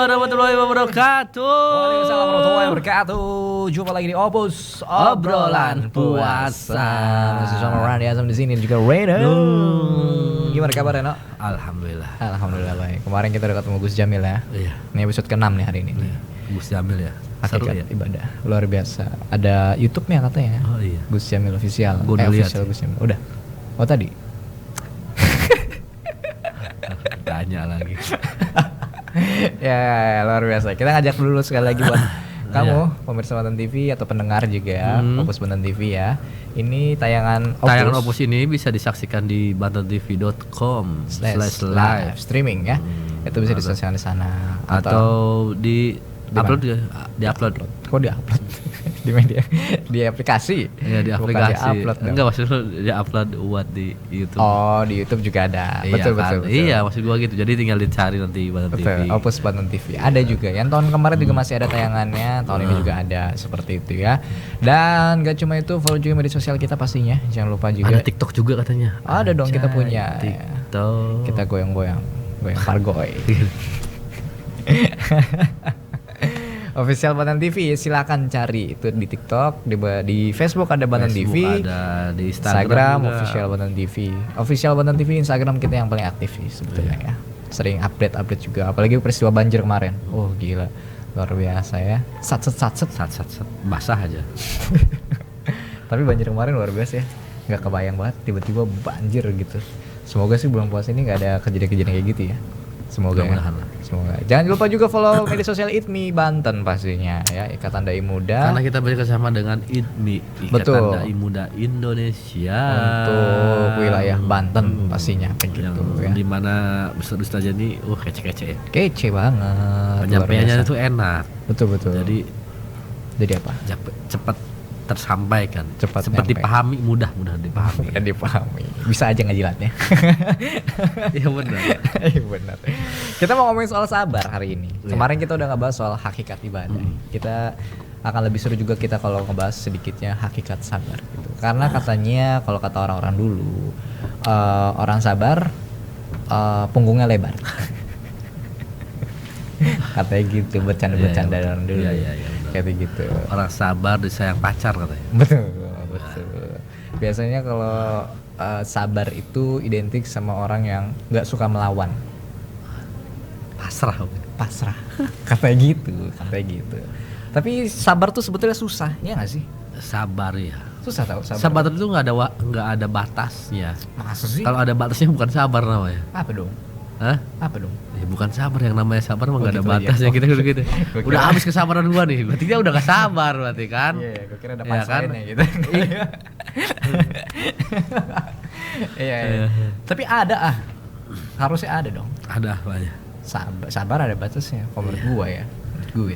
warahmatullahi wabarakatuh. Waalaikumsalam warahmatullahi wabarakatuh. Jumpa lagi di Opus Obrolan Puasa. Masih sama Randy Azam di sini juga Reno. Gimana kabar Reno? Alhamdulillah baik. Kemarin kita udah ketemu Gus Jamil ya. Iya. Ini episode ke-6 nih hari ini. Iya. Gus Jamil ya. Seru Hakikat ya. ibadah luar biasa. Ada YouTube-nya katanya. Oh iya. Gus Jamil official. Gua udah lihat official sih. Gus Jamil. Udah. Oh tadi. Tanya lagi. Ya luar biasa. Kita ngajak dulu sekali lagi buat kamu pemirsa Banten TV atau pendengar juga Opus Banten TV ya. Ini tayangan Opus ini bisa disaksikan di bantentv.com/live streaming ya. Itu bisa disaksikan di sana atau di upload ya, di-upload. Kok di-upload? Di media, di aplikasi. Ya di Bukan aplikasi. di-upload dong. Enggak, maksud lu di-upload buat di YouTube. Oh, di YouTube juga ada. Iya, Betul. Iya, maksud gua gitu. Jadi tinggal dicari nanti Banten TV. Opus Banten TV. Ada juga. Yang tahun kemarin juga masih ada tayangannya. Tahun ini juga ada seperti itu ya. Dan gak cuma itu, follow juga media sosial kita pastinya. Jangan lupa juga. Ada TikTok juga katanya. Ada dong, kita punya. TikTok. Kita goyang pargoy. Official Banten TV, silakan cari itu di TikTok, di Facebook ada Banten TV, ada di Instagram juga. Official Banten TV. Official Banten TV Instagram kita yang paling aktif sih sebetulnya ya. Sering update juga, apalagi peristiwa banjir kemarin. Oh gila, luar biasa ya. Sat Basah aja. Tapi banjir kemarin luar biasa ya. Nggak kebayang banget tiba-tiba banjir gitu. Semoga sih bulan puasa ini nggak ada kejadian-kejadian kayak gitu ya. Semoga ya. Semoga. Jangan lupa juga follow media sosial IDMI Banten pastinya ya, Ikatan Dai Muda. Karena kita bekerjasama dengan IDMI, Ikatan Dai Muda Indonesia. Untuk wilayah Banten pastinya begitu ya. Di mana ustaz-ustaznya ini kece-kece ya. Kece banget. Penyampaiannya itu enak. Betul. Jadi apa? Cepat tersampaikan, Cepat dipahami, mudah dipahami. Mudah dipahami. Bisa aja ngejilatnya. Iya benar. Iya benar. Kita mau ngomongin soal sabar hari ini. Kemarin kita udah ngebahas soal hakikat ibadah. Kita akan lebih seru juga kita kalau ngebahas sedikitnya hakikat sabar gitu. Karena katanya kalau kata orang-orang dulu, orang sabar punggungnya lebar. Katanya gitu, bercanda orang dulu. Iya. Kayak gitu. Orang sabar disayang pacar katanya. Betul. Biasanya kalau sabar itu identik sama orang yang nggak suka melawan. Pasrah. Katanya gitu. Tapi sabar tuh sebetulnya susah, ya nggak sih? Sabar ya. Susah tau sabar. Sabar itu nggak ada batasnya. Masa sih? Kalau ada batasnya bukan sabar namanya. Apa dong? Hah? Apa dong? Ya bukan sabar, yang namanya sabar mah nggak ada gitu batasnya. aja. Kita gitu. Udah habis kesabaran gua nih, berarti dia udah gak sabar berarti kan? Iya, gue kira ada Iya kan? pasalnya gitu. Iya. Tapi ada harusnya ada dong. Ada banyak. Sabar ada batasnya. Kalau menurut gue ya.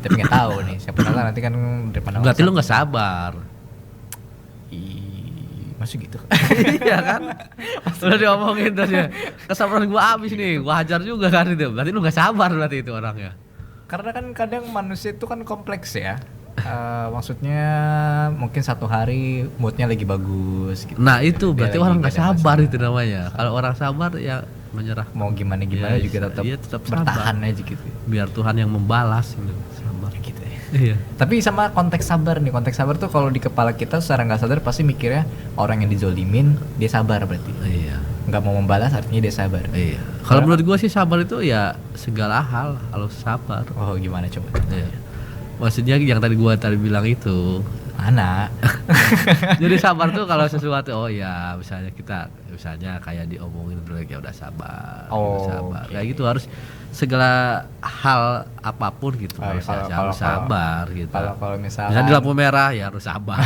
Tapi nggak tahu nih. Siapa tahu nanti kan daripada Berarti lu nggak sabar. Masih gitu. Iya kan? Udah diomongin terus ya. Kesabaran gua habis nih, gua hajar juga kan itu. Berarti lu nggak sabar berarti itu orangnya. Karena kan kadang manusia itu kan kompleks ya. Maksudnya mungkin satu hari moodnya lagi bagus gitu. Nah itu berarti orang nggak sabar masalah. itu namanya. Kalau orang sabar ya menyerah. Mau gimana Ya, juga tetap bertahan aja gitu. Biar Tuhan yang membalas gitu. Sabar Gitu ya. Iya. Tapi sama konteks sabar nih. Konteks sabar tuh kalau di kepala kita secara nggak sadar pasti mikirnya orang yang dizolimin dia sabar berarti. Iya. Nggak mau membalas artinya dia sabar. Iya. Kalau menurut gua sih sabar itu ya segala hal harus sabar. Oh gimana coba? Iya. Maksudnya yang tadi gua bilang itu. Mana? Jadi sabar tuh kalau sesuatu misalnya kayak diomongin dulu ya udah sabar. Okay. Kayak gitu harus segala hal apapun gitu harus sabar gitu. Kalau misalnya di lampu merah ya harus sabar.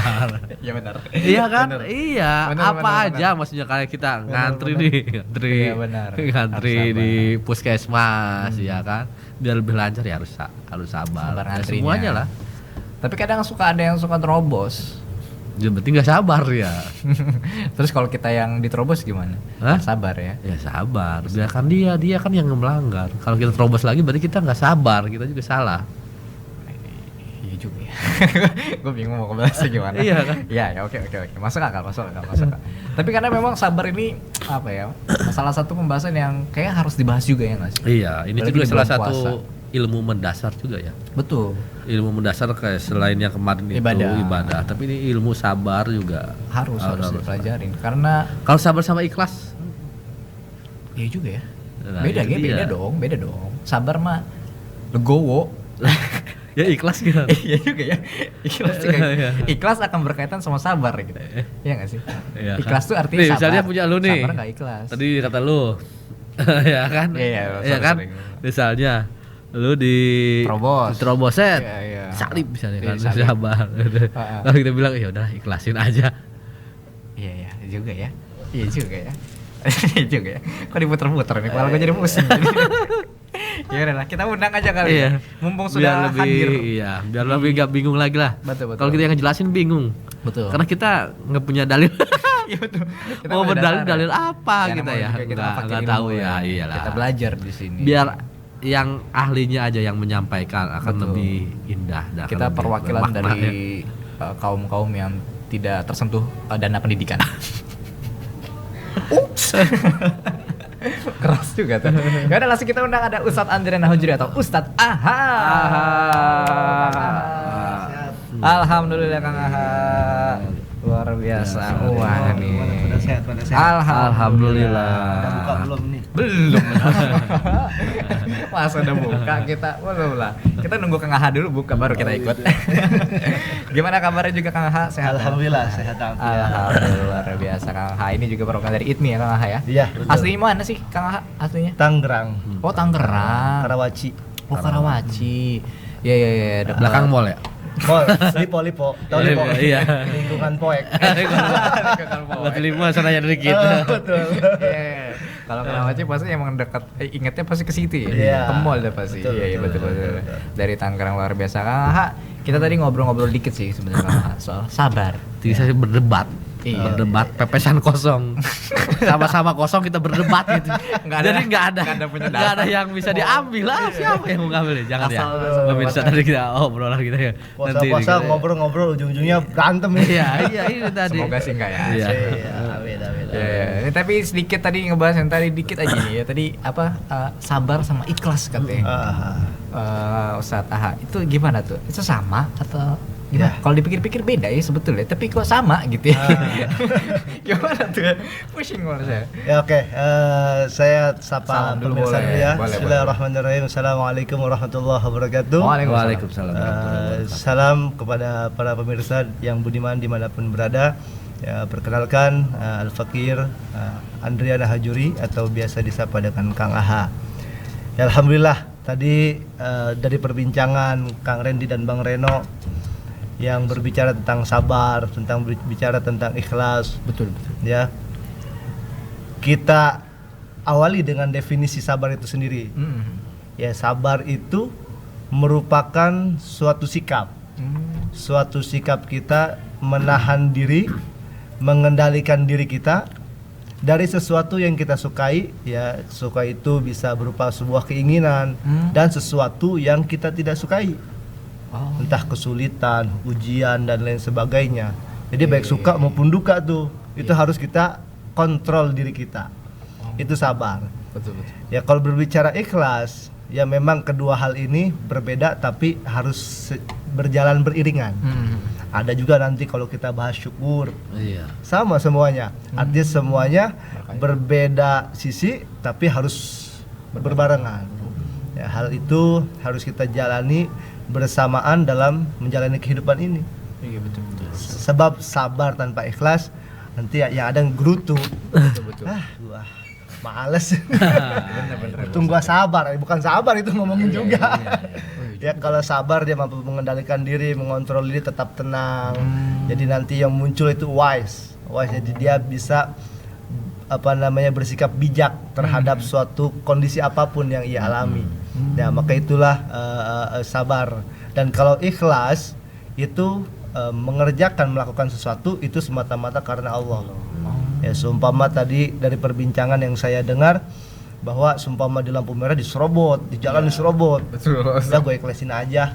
Iya benar. Iya kan? Bener. Iya, Bener. aja maksudnya kayak kita ngantri Iya, benar. ngantri Harus di puskesmas ya kan. Biar lebih lancar ya harus sabar. Ya, ngantrinya. semuanya lah. Tapi kadang ada yang suka terobos. Ya berarti nggak sabar ya. Terus kalau kita yang diterobos gimana? Hah? Sabar ya. Ya sabar, biarkan dia kan yang melanggar. Kalau kita terobos lagi berarti kita nggak sabar, kita juga salah. Iya juga ya. Gue bingung mau ngebahasnya gimana. Iya kan? Iya ya, oke. Masuk akal. Tapi karena memang sabar ini apa ya? Salah satu pembahasan yang kayak harus dibahas juga ya nggak sih? Iya, ini Apalagi juga di salah bulan satu puasa. ilmu mendasar juga ya. Betul. Ilmu mendasar kayak selain yang kemarin ibadah, tapi ini ilmu sabar juga Harus dipelajarin. Karena kalau sabar sama ikhlas, iya juga ya. nah, Beda itu dia. beda dong. Sabar mah legowo. Ya ikhlas gitu. Iya juga ya. Ikhlas juga. Iya. Ikhlas akan berkaitan sama sabar gitu. Iya enggak sih? Iya Ikhlas kan? tuh artinya Nih, sabar. misalnya punya lu nih. Sabar enggak ikhlas. Tadi kata lu, ya kan? Iya, ya kan? sering. Misalnya lu di Terobos. teroboset, Iya. salib misalnya Iya, kan, salib. sabar. Lalu kita bilang ya udah ikhlasin aja. Iya juga ya. Iya juga ya. Iya juga ya. Kok diputer-puter nih kepala gue jadi pusing. Ya udah lah, kita undang aja kali Iya. ya. Mumpung sudah biar lebih, hadir. Iya, biar lebih gak bingung lagi lah. Betul. Kalau kita yang ngejelasin bingung. Betul. Karena kita nggak punya dalil. Iya betul. Kita Mau punya berdalil dasar. dalil apa Ya, kita namanya ya? juga kita pakai Nggak ilmu tahu ya, iyalah. Kita belajar di sini. Biar yang ahlinya aja yang menyampaikan akan Betul. lebih indah dan Kita akan lebih perwakilan bermakna, ya. dari kaum-kaum yang tidak tersentuh dana pendidikan. Ups. Keras juga tuh. Ya udah langsung kita undang ada Ustadz Andriana Hujri atau Ustadz Aha. Alhamdulillah Kang Aha. Luar biasa. Wah nih. Pada sehat. Alhamdulillah. Udah buka belum nih? Belum. Masa udah buka kita? Belum lah. Kita nunggu Kang Aha dulu buka baru kita ikut. Gimana kabarnya juga Kang Aha? Sehat? Alhamdulillah sehat. Alhamdulillah luar biasa Kang Aha. Ini juga program dari ITMI ya Kang Aha ya? Iya. Aslinya mana sih Kang Aha aslinya? Tangerang, Oh Tangerang. Karawaci. Oh Karawaci. Ya. Belakang mall ya? Mall, Lipo. Tahu Iya, Lipo? iya. Lingkungan Poek. Buat lima sana ya dikit. Betul. Iya. Kalau Karawaci pasti emang dekat, ingetnya pasti ke situ ya. Iya. Ke mall deh pasti. Iya betul. Dari Tangerang luar biasa Kang Aha. Kita tadi ngobrol-ngobrol dikit sih sebenarnya Kang Aha soal sabar. Jadi saya berdebat. Iya. Berdebat pepesan kosong. Sama-sama kosong kita berdebat gitu. Nggak ada- Jadi nggak punya nggak ada dasar. yang bisa diambil lah. Siapa yang mau ngambil ya? Jangan ya. Asal- Nggak bisa tadi kita obrolan kita ya. Puasa-puasa kita- ngobrol-ngobrol ujung-ujungnya berantem Iya, ini tadi. Semoga sih enggak ya. Iya. Amin. Ya. Ini tapi sedikit tadi ngebahas yang tadi dikit aja nih ya. Tadi apa sabar sama ikhlas katanya. Ustadz Aha. Itu gimana tuh? Itu sama atau gimana? Ya. Kalau dipikir-pikir beda ya sebetulnya, tapi kok sama gitu ya. Gimana tuh? Pusing malah saya. Ya oke, saya sapa Salam dulu pemirsa boleh. dulu ya. Boleh, Bismillahirrahmanirrahim. Assalamualaikum warahmatullahi wabarakatuh. Waalaikumsalam. Salam kepada para pemirsa yang budiman dimanapun berada. Ya, perkenalkan Al-Fakir Andriana Hajuri atau biasa disapa dengan Kang Aha. Ya, alhamdulillah tadi dari perbincangan Kang Randy dan Bang Reno yang berbicara tentang sabar, tentang berbicara tentang ikhlas. Betul. Ya, kita awali dengan definisi sabar itu sendiri. Ya, sabar itu merupakan suatu sikap kita menahan diri, mengendalikan diri kita dari sesuatu yang kita sukai. Ya, suka itu bisa berupa sebuah keinginan dan sesuatu yang kita tidak sukai. Entah kesulitan, ujian dan lain sebagainya. Jadi baik suka maupun duka tuh, itu harus kita kontrol diri kita. Itu sabar. Betul. Ya, kalau berbicara ikhlas, ya memang kedua hal ini berbeda tapi harus berjalan beriringan. Ada juga nanti kalau kita bahas syukur, Iya. sama semuanya. Artinya semuanya berbeda sisi tapi harus berbarengan. Ya, hal itu harus kita jalani bersamaan dalam menjalani kehidupan ini. Iya betul. Sebab sabar tanpa ikhlas nanti yang ada gerutu. Betul. Gua males. Tunggu gua sabar, bukan sabar itu ngomongin juga. Ya, kalau sabar dia mampu mengendalikan diri, mengontrol diri tetap tenang. Jadi nanti yang muncul itu wise. Jadi dia bisa bersikap bijak terhadap suatu kondisi apapun yang ia alami. Ya, maka itulah sabar. Dan kalau ikhlas itu melakukan sesuatu itu semata-mata karena Allah. Ya, seumpama tadi dari perbincangan yang saya dengar bahwa seumpama di lampu merah diserobot, di jalan diserobot. Betul. Udah gue ikhlasin aja.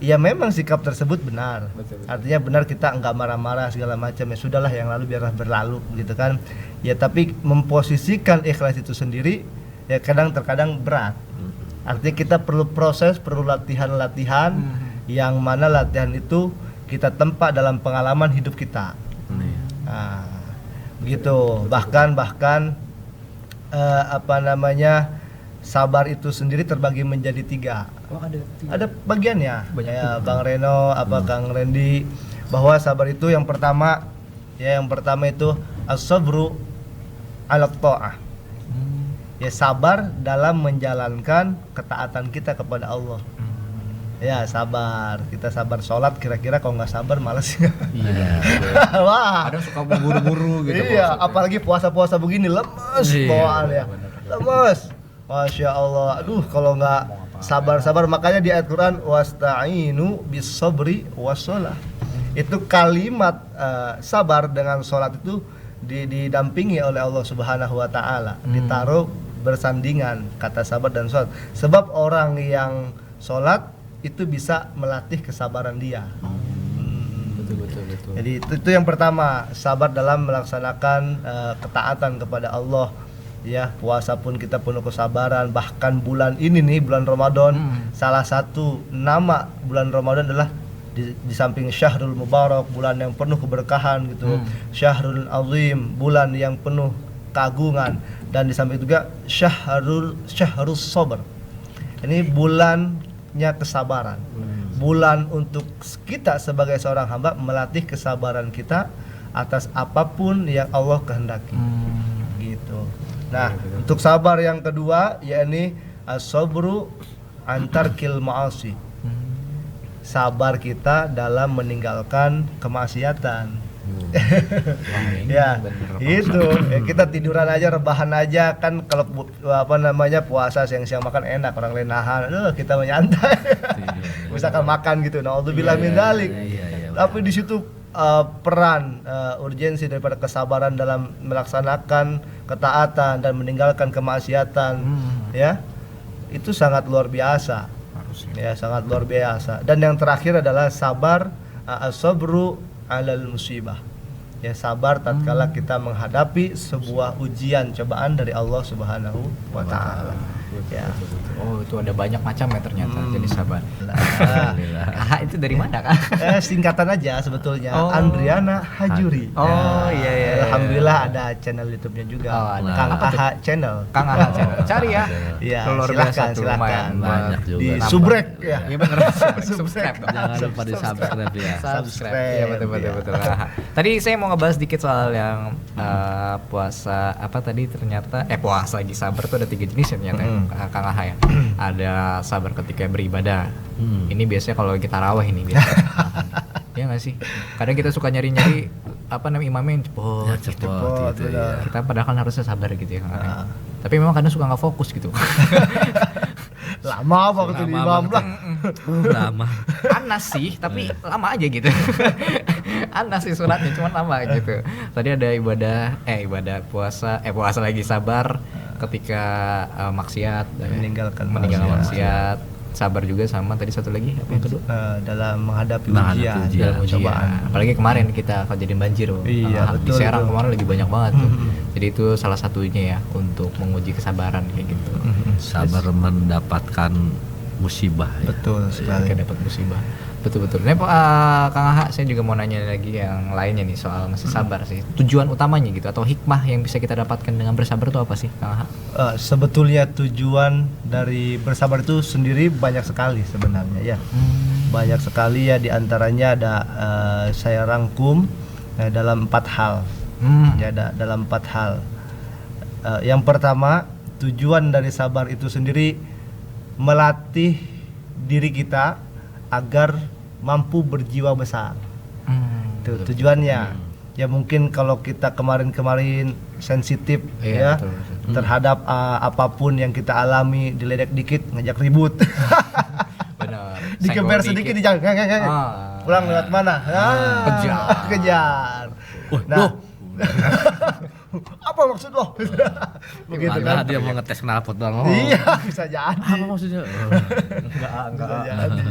Ya memang sikap tersebut benar. Betul. Artinya benar, kita enggak marah-marah segala macam, ya sudahlah yang lalu biarlah berlalu gitu kan. Ya tapi memposisikan ikhlas itu sendiri ya terkadang berat. Artinya kita perlu proses, perlu latihan-latihan yang mana latihan itu kita tempa dalam pengalaman hidup kita. Nah, begitu. Bahkan sabar itu sendiri terbagi menjadi 3. Ada bagiannya. Ya, Bang Reno, Kang Randy, bahwa sabar itu yang pertama itu as-sabru 'ala ta'ah. Ya, sabar dalam menjalankan ketaatan kita kepada Allah. Ya, sabar. Kita sabar sholat, kira-kira kalau nggak sabar malas. Iya. Wah. Kadang suka buru-buru gitu. Iya, apalagi puasa-puasa begini lemes bawaan ya. Lemes. Masya Allah. Aduh, kalau nggak sabar-sabar, makanya di ayat Quran wasta'inu bis sabri wassalah. Itu kalimat sabar dengan sholat itu didampingi oleh Allah Subhanahu wa taala. Ditaruh bersandingan kata sabar dan sholat. Sebab orang yang sholat itu bisa melatih kesabaran dia. Betul. Jadi itu yang pertama, sabar dalam melaksanakan ketaatan kepada Allah. Ya, puasa pun kita penuh kesabaran. Bahkan bulan ini nih, bulan Ramadan, salah satu nama bulan Ramadan adalah di samping Syahrul Mubarak, bulan yang penuh keberkahan gitu. Syahrul Azim, bulan yang penuh keagungan, dan di samping juga Syahrul Sabr. Ini bulannya kesabaran. Bulan untuk kita sebagai seorang hamba melatih kesabaran kita atas apapun yang Allah kehendaki. Gitu. Nah, untuk sabar yang kedua yakni as-sabru antarkil ma'asi. Sabar kita dalam meninggalkan kemaksiatan. Ya, itu ya, kita tiduran aja, rebahan aja kan. Kalau puasa siang-siang makan enak, orang lain nahan, kita menyantai. Misalkan makan gitu, naudzubillah min dzalik. Tapi di situ peran urgensi daripada kesabaran dalam melaksanakan ketaatan dan meninggalkan kemaksiatan, ya, itu sangat luar biasa. Ya, sangat luar biasa. Dan yang terakhir adalah sabar as-sabru 'alal musibah. Ya, sabar tatkala kita menghadapi sebuah ujian cobaan dari Allah Subhanahu wa taala. Ya. Oh, itu ada banyak macam ya ternyata jadi sabar. Itu dari mana, Kak? Singkatan aja sebetulnya. Andriana Hajuri. Oh, iya. Alhamdulillah ada channel YouTube-nya juga. Kang Aha Channel. Kang Aha Channel. Cari ya. Iya, luar biasa tuh, silakan. Banyak juga. Di subrek ya. Iya benar. Subscribe dong. Jangan lupa di subscribe ya. Subscribe. Iya betul. Tadi saya mau ngebahas dikit soal yang puasa tadi ternyata puasa lagi sabar tuh ada 3 jenis ya ternyata. Kang Aha ya. Ada sabar ketika beribadah. Ini biasanya kalau kita tarawih ini biasa. Ya nggak sih? Kadang kita suka nyari-nyari imamnya yang cepet gitu. Ya. Kita padahal kan harusnya sabar gitu ya. Tapi memang kadang suka nggak fokus gitu. Lama waktu di imam lah. Lama. Anas sih, tapi lama aja gitu. Anas sih suratnya, cuma lama gitu. Tadi ada ibadah puasa lagi sabar ketika maksiat, meninggalkan maksiat, sabar juga sama tadi satu lagi apa yang kedua? Dalam menghadapi ujian, cobaan. Apalagi kemarin kita kejadian banjir, Iya, di Serang kemarin lagi banyak banget tuh. Jadi itu salah satunya ya untuk menguji kesabaran kayak gitu. Sabar mendapatkan musibah. Ya. Betul sekali. Ketika dapat musibah. Betul. Nih Kang Aha, saya juga mau nanya lagi yang lainnya nih soal masih sabar sih. Tujuan utamanya gitu atau hikmah yang bisa kita dapatkan dengan bersabar itu apa sih, Kang Aha? Sebetulnya tujuan dari bersabar itu sendiri banyak sekali sebenarnya ya. Banyak sekali ya, diantaranya ada saya rangkum dalam 4 hal. Ya, dalam 4 hal. Yang pertama, tujuan dari sabar itu sendiri melatih diri kita agar mampu berjiwa besar. Itu tujuannya. Ya mungkin kalau kita kemarin sensitif ya betul. Terhadap apapun yang kita alami, diledek dikit ngajak ribut. Benar. Dikeber sedikit dijang. Pulang lewat mana? Kejar. Nah. apa maksud lo? Begitu Padahal kan. dia mau ngetes knalpot doang. Iya, bisa jadi. Apa maksudnya? Bisa jadi.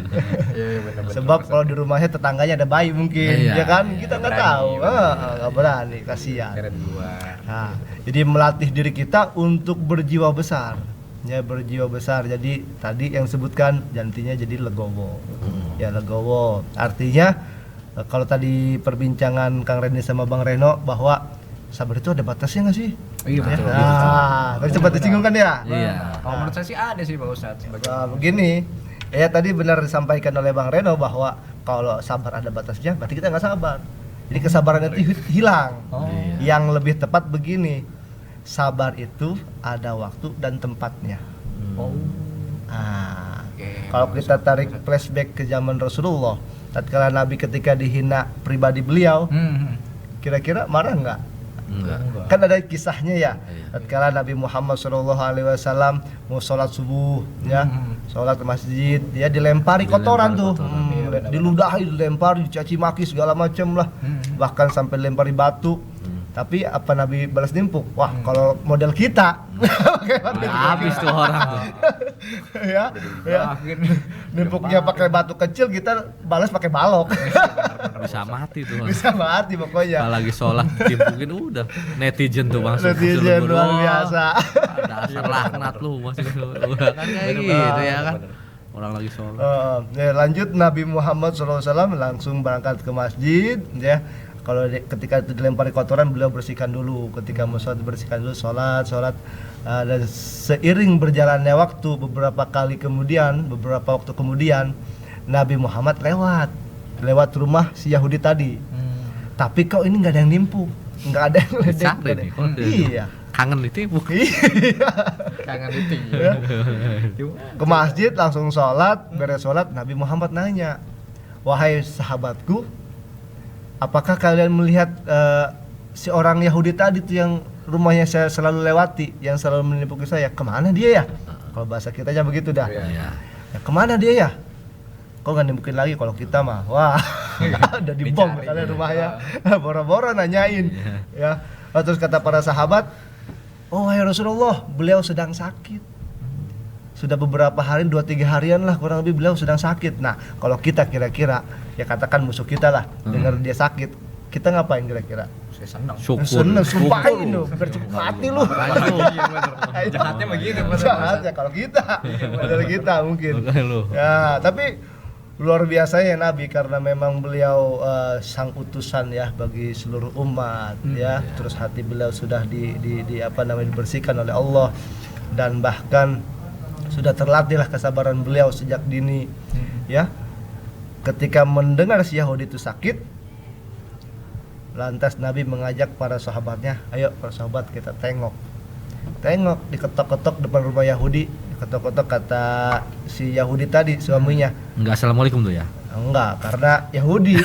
Iya benar. Sebab kalau di rumahnya tetangganya ada bayi mungkin, Iya, ya kan? iya, Kita nggak berani, tahu. berani. Nggak berani, kasihan. Keren gua. Nah, jadi melatih diri kita untuk berjiwa besar. Ya, berjiwa besar. Jadi tadi yang sebutkan jantinya jadi legowo. Ya, legowo. Artinya kalau tadi perbincangan Kang Reni sama Bang Reno bahwa sabar itu ada batasnya nggak sih? Iya betul. Nah, tadi sempat disinggung kan ya? Iya. Kalau menurut saya sih ada sih Pak Ustadz. Nah, begini. Ya tadi benar disampaikan oleh Bang Reno bahwa kalau sabar ada batasnya, berarti kita nggak sabar. Jadi kesabaran itu hilang. Oh. Yang lebih tepat begini, sabar itu ada waktu dan tempatnya. Oh. Ah, Oke. kalau kita tarik flashback ke zaman Rasulullah, tatkala Nabi ketika dihina pribadi beliau, kira-kira marah nggak? Enggak. Kan ada kisahnya ya. Iya. Tatkala Nabi Muhammad SAW mau sholat subuh, ya, sholat ke masjid, dia dilempari kotoran tuh, diludahi, dilempari, dicaci maki segala macam lah, bahkan sampai dilempari batu. Tapi apa Nabi balas nimpuk? Wah, kalau model kita, Habis tuh orang tuh. ya, nimpuknya pakai batu kecil, kita balas pakai balok, Bisa mati tuh. bisa mati pokoknya. Kalau lagi sholat timpukin udah netizen tuh masuk. Netizen luar biasa. Dasar laknat lu masih udah kan kayak gitu ya kan. Orang lagi sholat. Ya, lanjut Nabi Muhammad SAW langsung berangkat ke masjid, ya. Kalau ketika itu dilempari kotoran, beliau bersihkan dulu. Ketika mau sholat, bersihkan dulu, sholat. Dan seiring berjalannya waktu, beberapa waktu kemudian, Nabi Muhammad lewat rumah si Yahudi tadi. Tapi kok ini nggak ada yang nimpuk, nggak ada yang ledek. Sakit nih, kode. Iya. Kangen ditipu. Kangen itu. Ya. Ke masjid langsung sholat, beres sholat, Nabi Muhammad nanya, wahai sahabatku, apakah kalian melihat si orang Yahudi tadi tuh yang rumahnya saya selalu lewati, yang selalu menipuki saya, kemana dia ya? Kalau bahasa kitanya begitu dah. Iya. Ya, kemana dia ya? Kok nggak nimbukin lagi? Kalau kita mah, wah, udah dibom kalian rumahnya, boro-boro nanyain, ya. Terus kata para sahabat, oh wahai Rasulullah, beliau sedang sakit. Sudah beberapa hari, 2-3 harian lah kurang lebih beliau sedang sakit. Nah, kalau kita kira-kira, ya katakan musuh kita lah, dengar dia sakit, kita ngapain kira-kira? Saya senang. Syukur. Seneng, sumpahin lu, biar cepet mati lu. Iya benar. Jahatnya begitu. Jahat ya kalau kita, dari kita mungkin. Makanya lu. Ya, tapi luar biasa ya Nabi, karena memang beliau sang utusan ya bagi seluruh umat, ya. Terus hati beliau sudah dibersihkan oleh Allah, dan bahkan sudah terlatihlah kesabaran beliau sejak dini, ya. Ketika mendengar si Yahudi itu sakit, lantas Nabi mengajak para sahabatnya, ayo para sahabat kita tengok, diketok-ketok depan rumah Yahudi, diketok-ketok, kata si Yahudi tadi suaminya. Enggak assalamualaikum tuh ya. Enggak, karena Yahudi.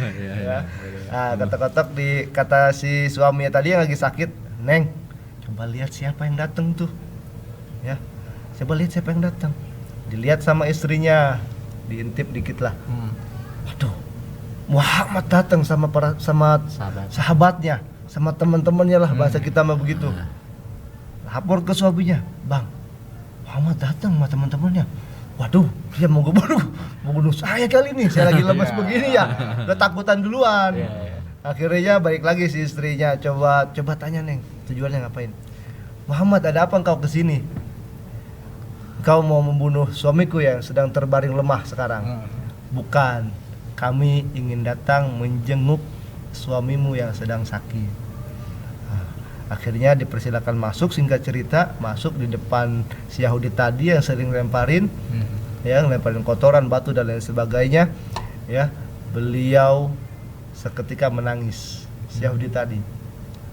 Iya. Ya. Nah, ketok-ketok kata si suaminya tadi yang lagi sakit, Neng, coba lihat siapa yang datang tuh. Ya, coba lihat siapa yang datang. Dilihat sama istrinya, diintip dikit lah. Waduh, Muhammad datang sama sahabatnya, sama teman-temannya lah, bahasa kita mah begitu. Lapor ke suaminya, Bang, Muhammad datang sama teman-temannya. Waduh, dia mau bunuh saya kali ini. Saya lagi lemas begini ya, udah takutan duluan. Akhirnya balik lagi si istrinya, coba tanya Neng, tujuannya ngapain? Muhammad, ada apa engkau kesini? Kau mau membunuh suamiku yang sedang terbaring lemah sekarang? Bukan, kami ingin datang menjenguk suamimu yang sedang sakit. Nah, akhirnya dipersilakan masuk, singkat cerita masuk di depan si Yahudi tadi yang sering lemparin, ya, lemparin kotoran, batu dan lain sebagainya, ya. Beliau seketika menangis, si Yahudi tadi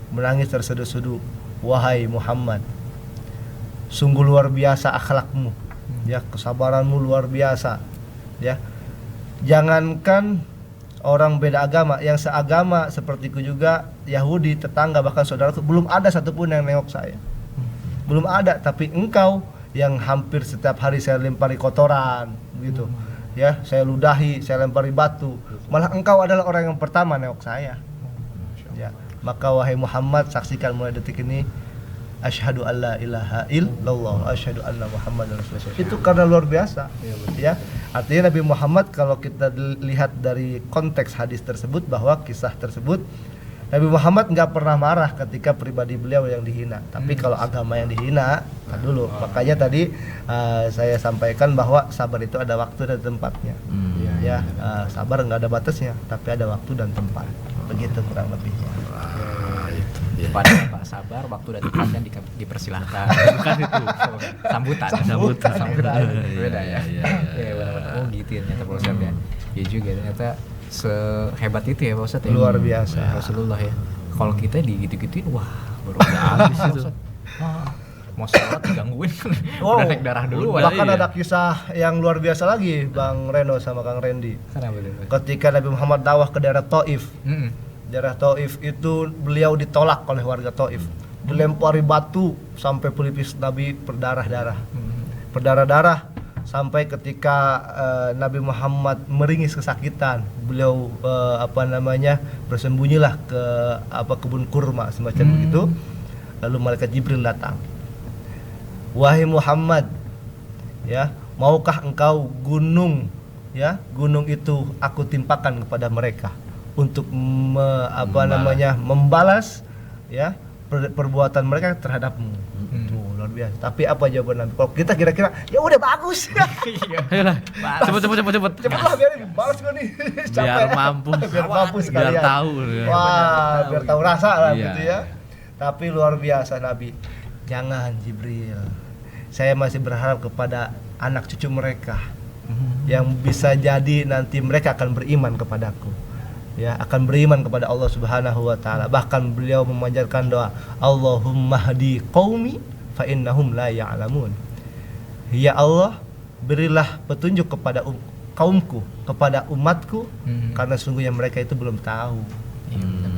menangis terseduh-seduh, wahai Muhammad, sungguh luar biasa akhlakmu, ya, kesabaranmu luar biasa, ya. Jangankan orang beda agama, yang seagama sepertiku juga, Yahudi, tetangga, bahkan saudaraku, belum ada satupun yang nengok saya, belum ada. Tapi engkau yang hampir setiap hari saya lempari kotoran, gitu, ya, saya ludahi, saya lempari batu, malah engkau adalah orang yang pertama nengok saya, ya. Maka wahai Muhammad, saksikan mulai detik ini asyhadu alla ilaha illallah asyhadu anna muhammadar rasulullah. Itu karena luar biasa. Ya. Artinya Nabi Muhammad, kalau kita lihat dari konteks hadis tersebut, bahwa kisah tersebut, Nabi Muhammad nggak pernah marah ketika pribadi beliau yang dihina. Tapi kalau agama yang dihina, dulu. Makanya tadi saya sampaikan bahwa sabar itu ada waktu dan tempatnya. Ya, sabar nggak ada batasnya, tapi ada waktu dan tempat. Begitu kurang lebihnya. Pada Pak sabar, waktu dan tempatnya dipersilahkan. Bukan itu. Sambutan. Beda ya. Iya, benar-benar. Oh gitu ya ternyata Pak Ustadz ya. Iya juga ternyata sehebat itu ya Pak Ustadz ya. Luar biasa. Rasulullah ya. Kalau kita digitu-gituin, wah baru udah habis itu. Mau sholat digangguin kan. Udah naik darah dulu. Bahkan ada kisah yang luar biasa lagi, Bang Reno sama Kang Randy. Kenapa tuh? Ketika Nabi Muhammad dakwah ke daerah Taif. Daerah Taif itu beliau ditolak oleh warga Taif. Dilempari batu sampai pelipis Nabi berdarah-darah. Berdarah-darah sampai ketika Nabi Muhammad meringis kesakitan, beliau bersembunyilah ke kebun kurma semacam begitu. Lalu malaikat Jibril datang. Wahai Muhammad, ya, maukah engkau gunung itu aku timpakan kepada mereka untuk membalas ya perbuatan mereka terhadapmu. Tuh, luar biasa. Tapi apa jawaban Nabi? Kalau kita kira-kira ya udah bagus. Ayolah. Cepet. Cepatlah biar balas gue nih. Biar mampu. Biar mampu sekalian. Biar tahu. Wah, biar tahu rasa lah Iya. gitu ya. Tapi luar biasa Nabi. Jangan Jibril. Saya masih berharap kepada anak cucu mereka. Yang bisa jadi nanti mereka akan beriman kepadaku. Ya, akan beriman kepada Allah Subhanahu wa taala. Bahkan beliau memanjatkan doa, Allahumma hdi qaumi fa innahum la ya'lamun. Ya Allah, berilah petunjuk kepada kaumku, kepada umatku, karena sungguhnya mereka itu belum tahu.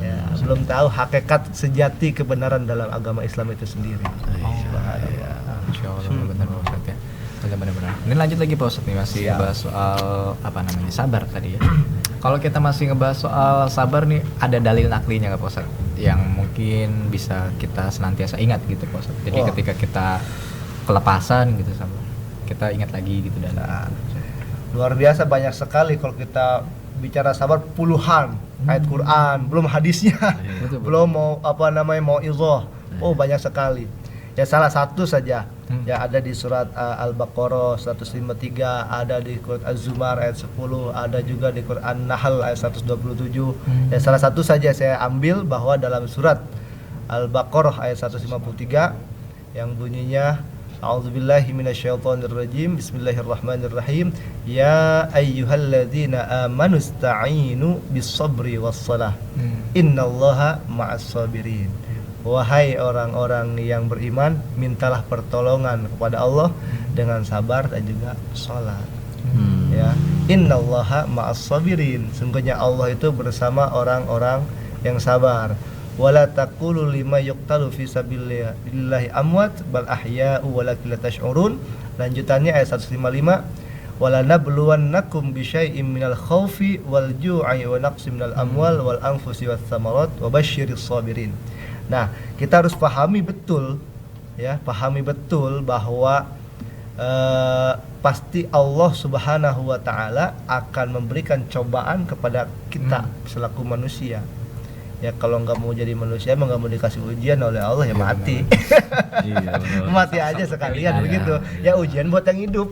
Ya, belum tahu hakikat sejati kebenaran dalam agama Islam itu sendiri. Insyaallah benar Pak Ustadz ya. Benar-benar. Ini lanjut lagi Pak Ustadz nih, masih bahas soal sabar tadi ya. Kalau kita masih ngebahas soal sabar nih, ada dalil naklinya nggak Pak Ustadz? Yang mungkin bisa kita senantiasa ingat gitu Pak Ustadz. Jadi ketika kita kelepasan gitu sabar, kita ingat lagi gitu dan luar biasa banyak sekali kalau kita bicara sabar, puluhan ayat Quran, belum hadisnya, belum mau izah. Oh banyak sekali. Ya salah satu saja ya ada di surat Al-Baqarah 153, ada di Quran Az-Zumar ayat 10, ada juga di Quran Nahl ayat 127. Ya salah satu saja saya ambil bahwa dalam surat Al-Baqarah ayat 153 yang bunyinya A'udzubillahi minasyaitonirrajim. Bismillahirrahmanirrahim. Ya ayyuhalladzina amanu ista'inu bis-sabri was-salah. Innallaha ma'as-sabirin. Wahai orang-orang yang beriman, mintalah pertolongan kepada Allah dengan sabar dan juga sholat. Ya, innallaha ma'as-sabirin. Sungguhnya Allah itu bersama orang-orang yang sabar. Wala taqulu lima yuqtalu fi sabilillahi amwat bal ahya'u walakin la tash'urun. Lanjutannya ayat 155. Wala nabluwannakum bisyai'im minal khaufi wal ju'i wa naqsim minal amwal wal anfusi wath thamarat wa basyiris sabirin. Nah, kita harus pahami betul bahwa pasti Allah Subhanahu wa taala akan memberikan cobaan kepada kita selaku manusia. Ya kalau nggak mau jadi manusia, emang nggak mau dikasih ujian oleh Allah ya mati. Mati aja sekalian begitu. Ya ujian buat yang hidup.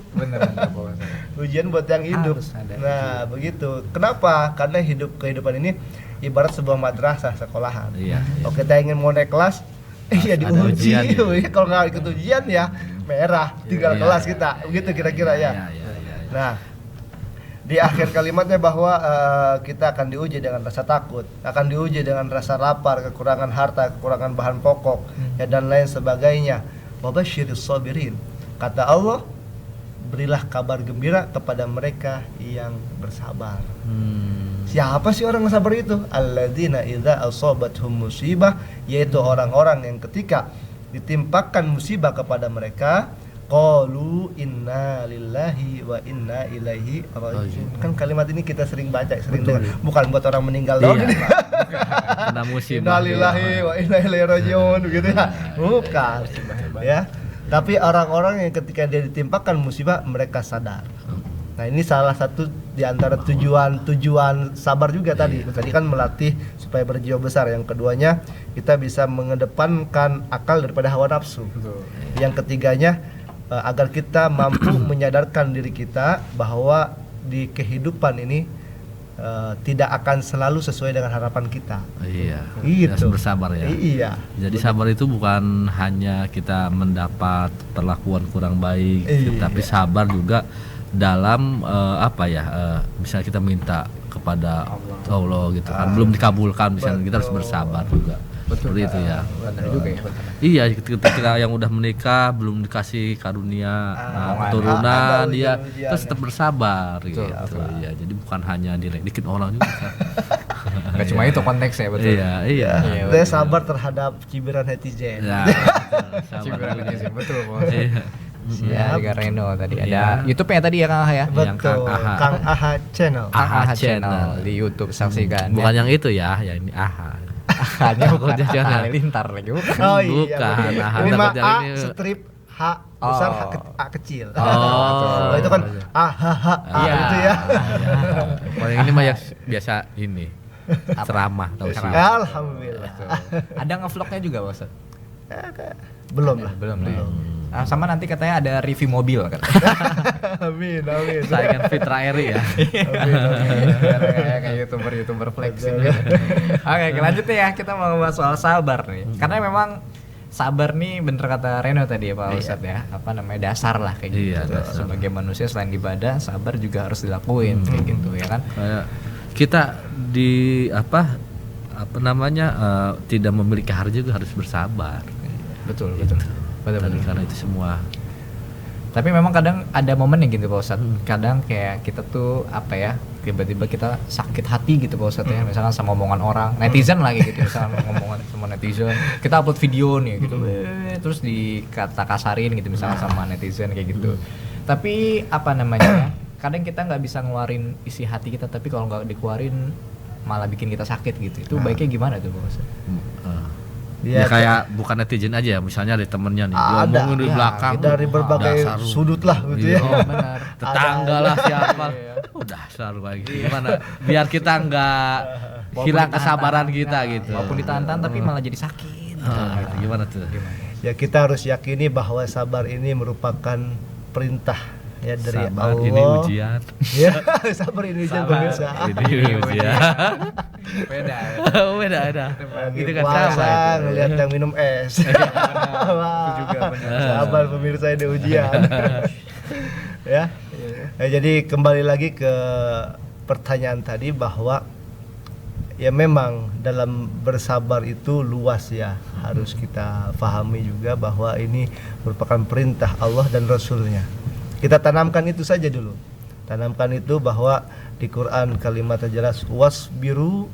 Ujian buat yang hidup. Nah, begitu. Kenapa? Karena kehidupan ini ibarat sebuah madrasah sekolahan. Kalau kita ingin mau naik kelas, ya diuji. Kalau nggak ikut ujian ya merah, tinggal kelas kita. Begitu kira-kira ya. Nah, di akhir kalimatnya bahwa kita akan diuji dengan rasa takut, akan diuji dengan rasa lapar, kekurangan harta, kekurangan bahan pokok, ya dan lain sebagainya. Wa basyiris sabirin. Kata Allah, berilah kabar gembira kepada mereka yang bersabar. Siapa sih orang yang sabar itu? Alladzina idza asabathum musibah, yaitu orang-orang yang ketika ditimpakan musibah kepada mereka, qalu inna lillahi wa inna ilaihi raji'un. Kan kalimat ini kita sering baca, sering dengar. Bukan buat orang meninggal doang ini. Kena musibah. Inna lillahi wa inna ilaihi raji'un gitu ya. Bukan. Ya. Tapi orang-orang yang ketika dia ditimpakan musibah mereka sadar. Nah, ini salah satu di antara tujuan sabar juga tadi. Tadi kan melatih supaya berjiwa besar. Yang keduanya kita bisa mengedepankan akal daripada hawa nafsu. Yang ketiganya agar kita mampu menyadarkan diri kita bahwa di kehidupan ini tidak akan selalu sesuai dengan harapan kita. Iya. Gitu. Harus bersabar ya. Iya. Jadi sabar itu bukan hanya kita mendapat perlakuan kurang baik, tapi sabar juga dalam misalnya kita minta kepada Allah gitu kan, belum dikabulkan misalnya, kita harus bersabar juga. Betul itu ya. Benar juga ya. Iya, ketika yang udah menikah belum dikasih karunia keturunan, dia terus tetap bersabar gitu. Iya, jadi bukan hanya dikit orang juga. Enggak cuma itu konteksnya, betul. Iya. Saya sabar terhadap cibiran netizen. Ya, Cibiran netizen, betul, Bos. Iya. Ya, Liga Reno tadi ada YouTube-nya tadi ya Kang Aha ya. Betul. Kang Aha Channel. Aha Channel di YouTube, saksikan. Bukan yang itu ya ini Aha. Hanya bukan Aha Lintar lagi bukan. Oh iya. Bukan. Aha Ini mah dapat A yang ini. strip H besar, A kecil. Oh. Itu kan Iya. gitu ya. Kalau yang ini mah yang biasa ini ceramah tahu sih. Alhamdulillah. Ada nge-vlognya juga, Bos. Belum lah. Belum. Sama nanti katanya ada review mobil kan. Amin. Saingan Fitra Eri ya. Kayak YouTuber flexing. Oke, lanjut ya, kita mau bahas soal sabar nih. Karena memang sabar nih bener kata Reno tadi ya Pak Ustadz ya, apa namanya, dasar lah kayak gitu. Dasar. Sebagai manusia selain ibadah, sabar juga harus dilakuin kayak gitu ya kan. Kita di tidak memiliki harta juga harus bersabar. Betul. Karena itu semua. Tapi memang kadang ada momen yang gitu Pak Ustadz. Kadang kayak kita tuh tiba-tiba kita sakit hati gitu Pak Ustadz ya. Misalkan sama omongan orang, netizen lagi gitu, misalkan ngomongan sama netizen. Kita upload video nih gitu, terus dikata kasarin gitu misalkan sama netizen kayak gitu. Tapi kadang kita nggak bisa ngeluarin isi hati kita, tapi kalau nggak dikeluarin malah bikin kita sakit gitu. Itu baiknya gimana tuh Pak Ustadz? Ya kayak bukan netizen aja ya, misalnya ada temennya nih ngomongin di belakang dari berbagai sudut lah gitu ya. Benar. Tetangga lah siapa. Dasar kayak gitu. Gimana? Biar kita nggak hilang kesabaran kita gitu. Walaupun ditahan-tahan tapi malah jadi sakit. Gitu. Gimana tuh? Ya kita harus yakini bahwa sabar ini merupakan perintah ya dari sabar, Allah. ini ujian. Ya, sabar ini ujian pemirsa. Ini ujian. Beda. Gitu kan sabar ngelihat yang minum es. Itu juga benar. Sabar pemirsa, ini ujian. Ya. Jadi kembali lagi ke pertanyaan tadi bahwa ya memang dalam bersabar itu luas ya, harus kita pahami juga bahwa ini merupakan perintah Allah dan Rasulnya. Kita tanamkan itu saja dulu. Tanamkan itu bahwa di Quran kalimatnya jelas, wasbiru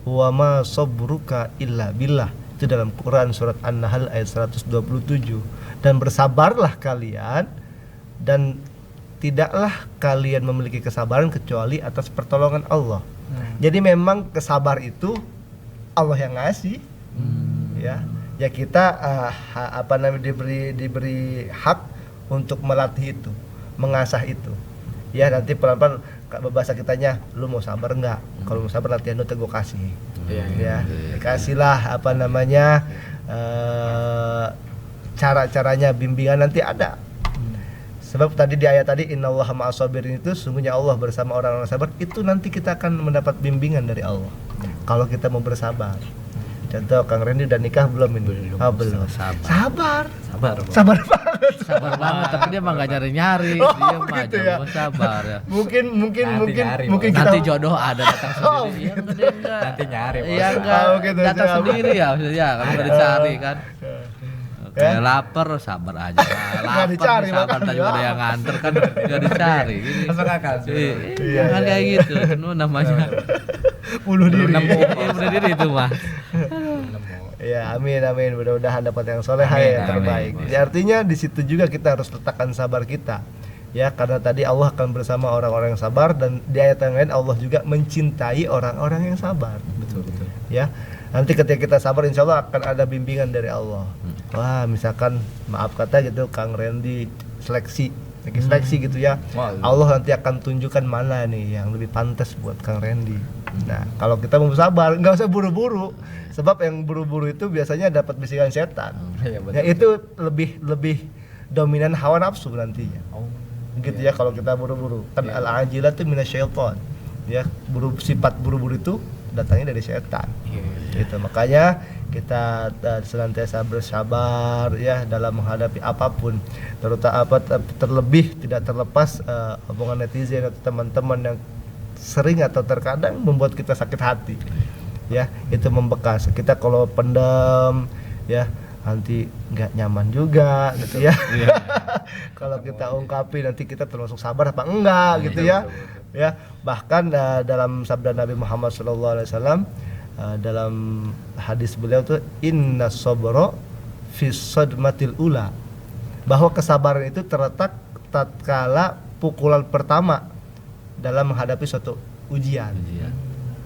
wa ma sabruka illa billah. Itu dalam Quran surat An-Nahl ayat 127. Dan bersabarlah kalian, dan tidaklah kalian memiliki kesabaran kecuali atas pertolongan Allah. Jadi memang kesabar itu Allah yang ngasih. Ya kita diberi hak untuk melatih itu, mengasah itu. Ya nanti pelan-pelan bahasa kitanya, lu mau sabar enggak? Kalau mau sabar latihan lu gue kasih. Ya, kasihlah cara-caranya, bimbingan nanti ada. Sebab tadi di ayat tadi innallaha ma'as sabirin, itu sungguhnya Allah bersama orang-orang sabar. Itu nanti kita akan mendapat bimbingan dari Allah. Kalau kita mau bersabar. Contoh Kang Randy udah nikah belum ini? Belum. Sabar banget. Sabar banget, tapi dia mah enggak nyari-nyari, dia mah gitu ya. sabar ya. Mungkin kita Nanti jodoh ada datang sendiri. Iya, enggak. Nanti nyari. Iya enggak. gitu, Datang sabar. sendiri ya maksudnya, kamu enggak dicari kan. Kayak lapar, sabar aja. Lapar, dicari sabar, makan. tadi ada yang nganter kan enggak dicari. Gini. Masuk akal sih. Jangan kayak gitu, itu namanya bunuh diri. Iya, bunuh diri itu mah. Ya, amin amin. Mudah-mudahan dapat yang soleh Amin, yang terbaik. amin. Ya, artinya di situ juga kita harus letakkan sabar kita. Ya, karena tadi Allah akan bersama orang-orang yang sabar, dan di ayat yang lain Allah juga mencintai orang-orang yang sabar. Betul. Ya, nanti ketika kita sabar insya Allah akan ada bimbingan dari Allah. Wah, misalkan maaf kata gitu Kang Randy seleksi gitu ya. Wah, Allah nanti akan tunjukkan mana nih yang lebih pantas buat Kang Randy. Nah, kalau kita mau sabar, nggak usah buru-buru. Sebab yang buru-buru itu biasanya dapat bisikan setan. Iya, betul. Ya, itu lebih dominan hawa nafsu nantinya. Oh. Gitu ya, kalau kita buru-buru. Kan al-ajilah itu minasyaiton. Ya, sifat buru-buru itu datangnya dari setan. Gitu. Makanya kita senantiasa bersabar ya dalam menghadapi apapun, terlebih tidak terlepas omongan netizen atau teman-teman yang sering atau terkadang membuat kita sakit hati. Ya, itu membekas. Kita kalau pendam ya nanti nggak nyaman juga gitu ya. Kalau kita ungkapin nanti kita termasuk sabar apa enggak gitu ya. Ya, bahkan dalam sabda Nabi Muhammad SAW dalam hadis beliau tuh inna sabra fi sadmatil ula, bahwa kesabaran itu terletak tatkala pukulan pertama dalam menghadapi suatu ujian.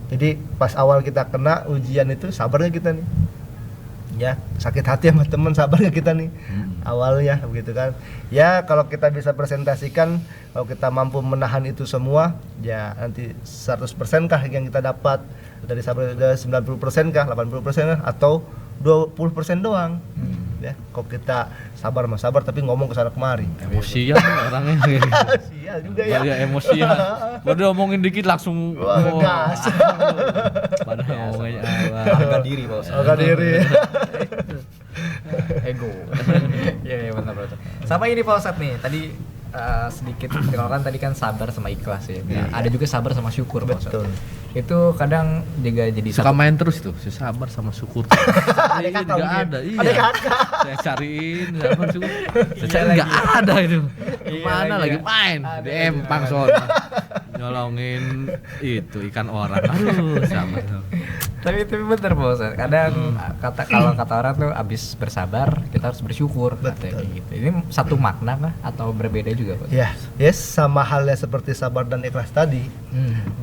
Jadi pas awal kita kena ujian itu sabarnya kita nih. Ya, sakit hati sama teman, sabarnya kita nih awalnya begitu kan. Ya, kalau kita bisa presentasikan, kalau kita mampu menahan itu semua, ya nanti 100% kah yang kita dapat dari sabar, 90% kah, 80% kah, atau 20% doang. Ya, kalau kita sabar tapi ngomong kesana kemari. Emosian orangnya. Sial juga ya. Ya emosian. Baru omongin dikit langsung gas. Padahal ngomongnya Harga diri, Pak Ustaz. Harga diri. Ego. Iya benar. Sama ini Pak Ustaz nih, tadi sedikit kalau kan tadi kan sabar sama ikhlas ya. Ada juga sabar sama syukur Pak Ustaz. Betul. Itu kadang juga jadi suka main terus tuh, si sabar sama syukur. Ada kakak juga mungkin. ada, iya. Ada kakak. Saya cariin sabar syukur. Saya cari nggak ada itu. Kemana lagi main? Di Empang soalnya. Nyolongin itu ikan orang. Aduh, sabar. Tapi bener Pak Ustaz. Kadang kalau kata orang tuh abis bersabar kita harus bersyukur katanya gitu. Ini satu makna kah atau berbeda juga Pak? Ya, yes, sama halnya seperti sabar dan ikhlas tadi.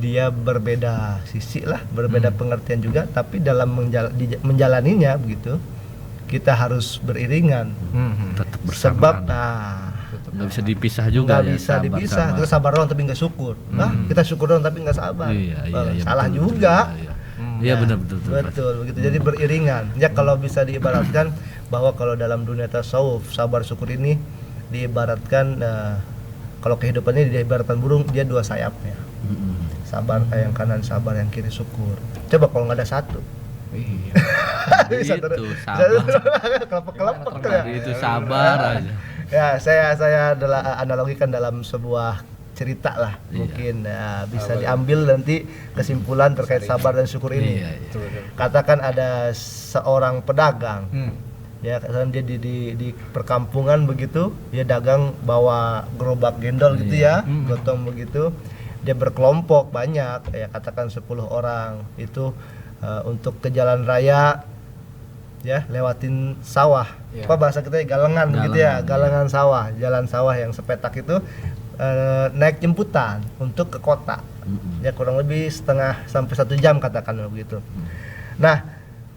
Dia berbeda sisi lah, berbeda pengertian juga, tapi dalam menjalaninya begitu kita harus beriringan. Tetap Sebab bersamaan. Nggak bisa dipisah juga. Nggak bisa dipisah. Kita sabar doang tapi nggak syukur. Kita syukur doang tapi nggak sabar. Iya, salah betul, juga. Iya benar betul. Betul begitu. Jadi beriringan. Ya, kalau bisa diibaratkan bahwa kalau dalam dunia tasawuf sabar syukur ini diibaratkan kalau kehidupannya diibaratkan burung, dia dua sayapnya. Sabar yang kanan, sabar yang kiri syukur. Coba kalau nggak ada satu. Itu sabar. Kelepek ya. Itu sabar aja. Ya, saya adalah analogikan dalam sebuah cerita lah, mungkin bisa diambil nanti kesimpulan terkait sabar dan syukur ini. Katakan ada seorang pedagang, ya dia di perkampungan begitu, dia dagang bawa gerobak gendol gitu ya, gotong begitu, dia berkelompok banyak, ya katakan 10 orang itu untuk ke jalan raya, ya lewatin sawah, apa bahasa kita galengan begitu ya, galengan sawah, jalan sawah yang sepetak itu. Naik jemputan untuk ke kota, ya kurang lebih setengah sampai 1 jam katakan begitu. Nah,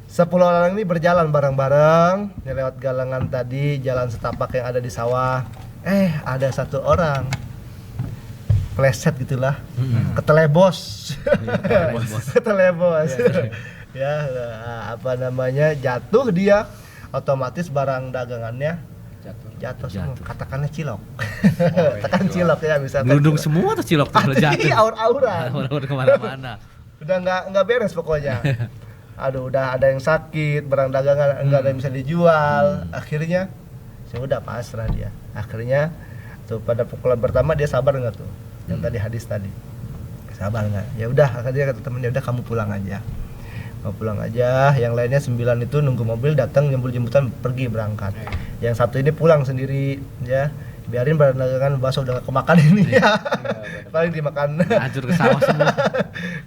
10 orang ini berjalan bareng-bareng ya, lewat galangan tadi, jalan setapak yang ada di sawah. Ada 1 orang pleset gitulah, ketelebos, ketelebos, ya apa namanya, jatuh dia, otomatis barang dagangannya jatuh semua, katakannya cilok. Katakan cilok ya, bisa Gelundung semua tuh cilok tuh jatuh. Aur-auran. Udah kemana-mana. Udah nggak beres pokoknya. Aduh, udah ada yang sakit, barang dagangan nggak ada yang bisa dijual. Akhirnya sudah pasrah dia. Akhirnya tuh pada pukulan pertama dia sabar nggak tuh? Yang tadi hadis tadi. Sabar nggak? Ya udah, akhirnya kata temennya, udah kamu pulang aja. Pulang aja, yang lainnya 9 itu nunggu mobil datang nyambul jemputan pergi berangkat. Yang 1 ini pulang sendiri ya. biarin badan dagangan bakso udah kemakan ini ya. Paling dimakan. Hancur ke sawah semua.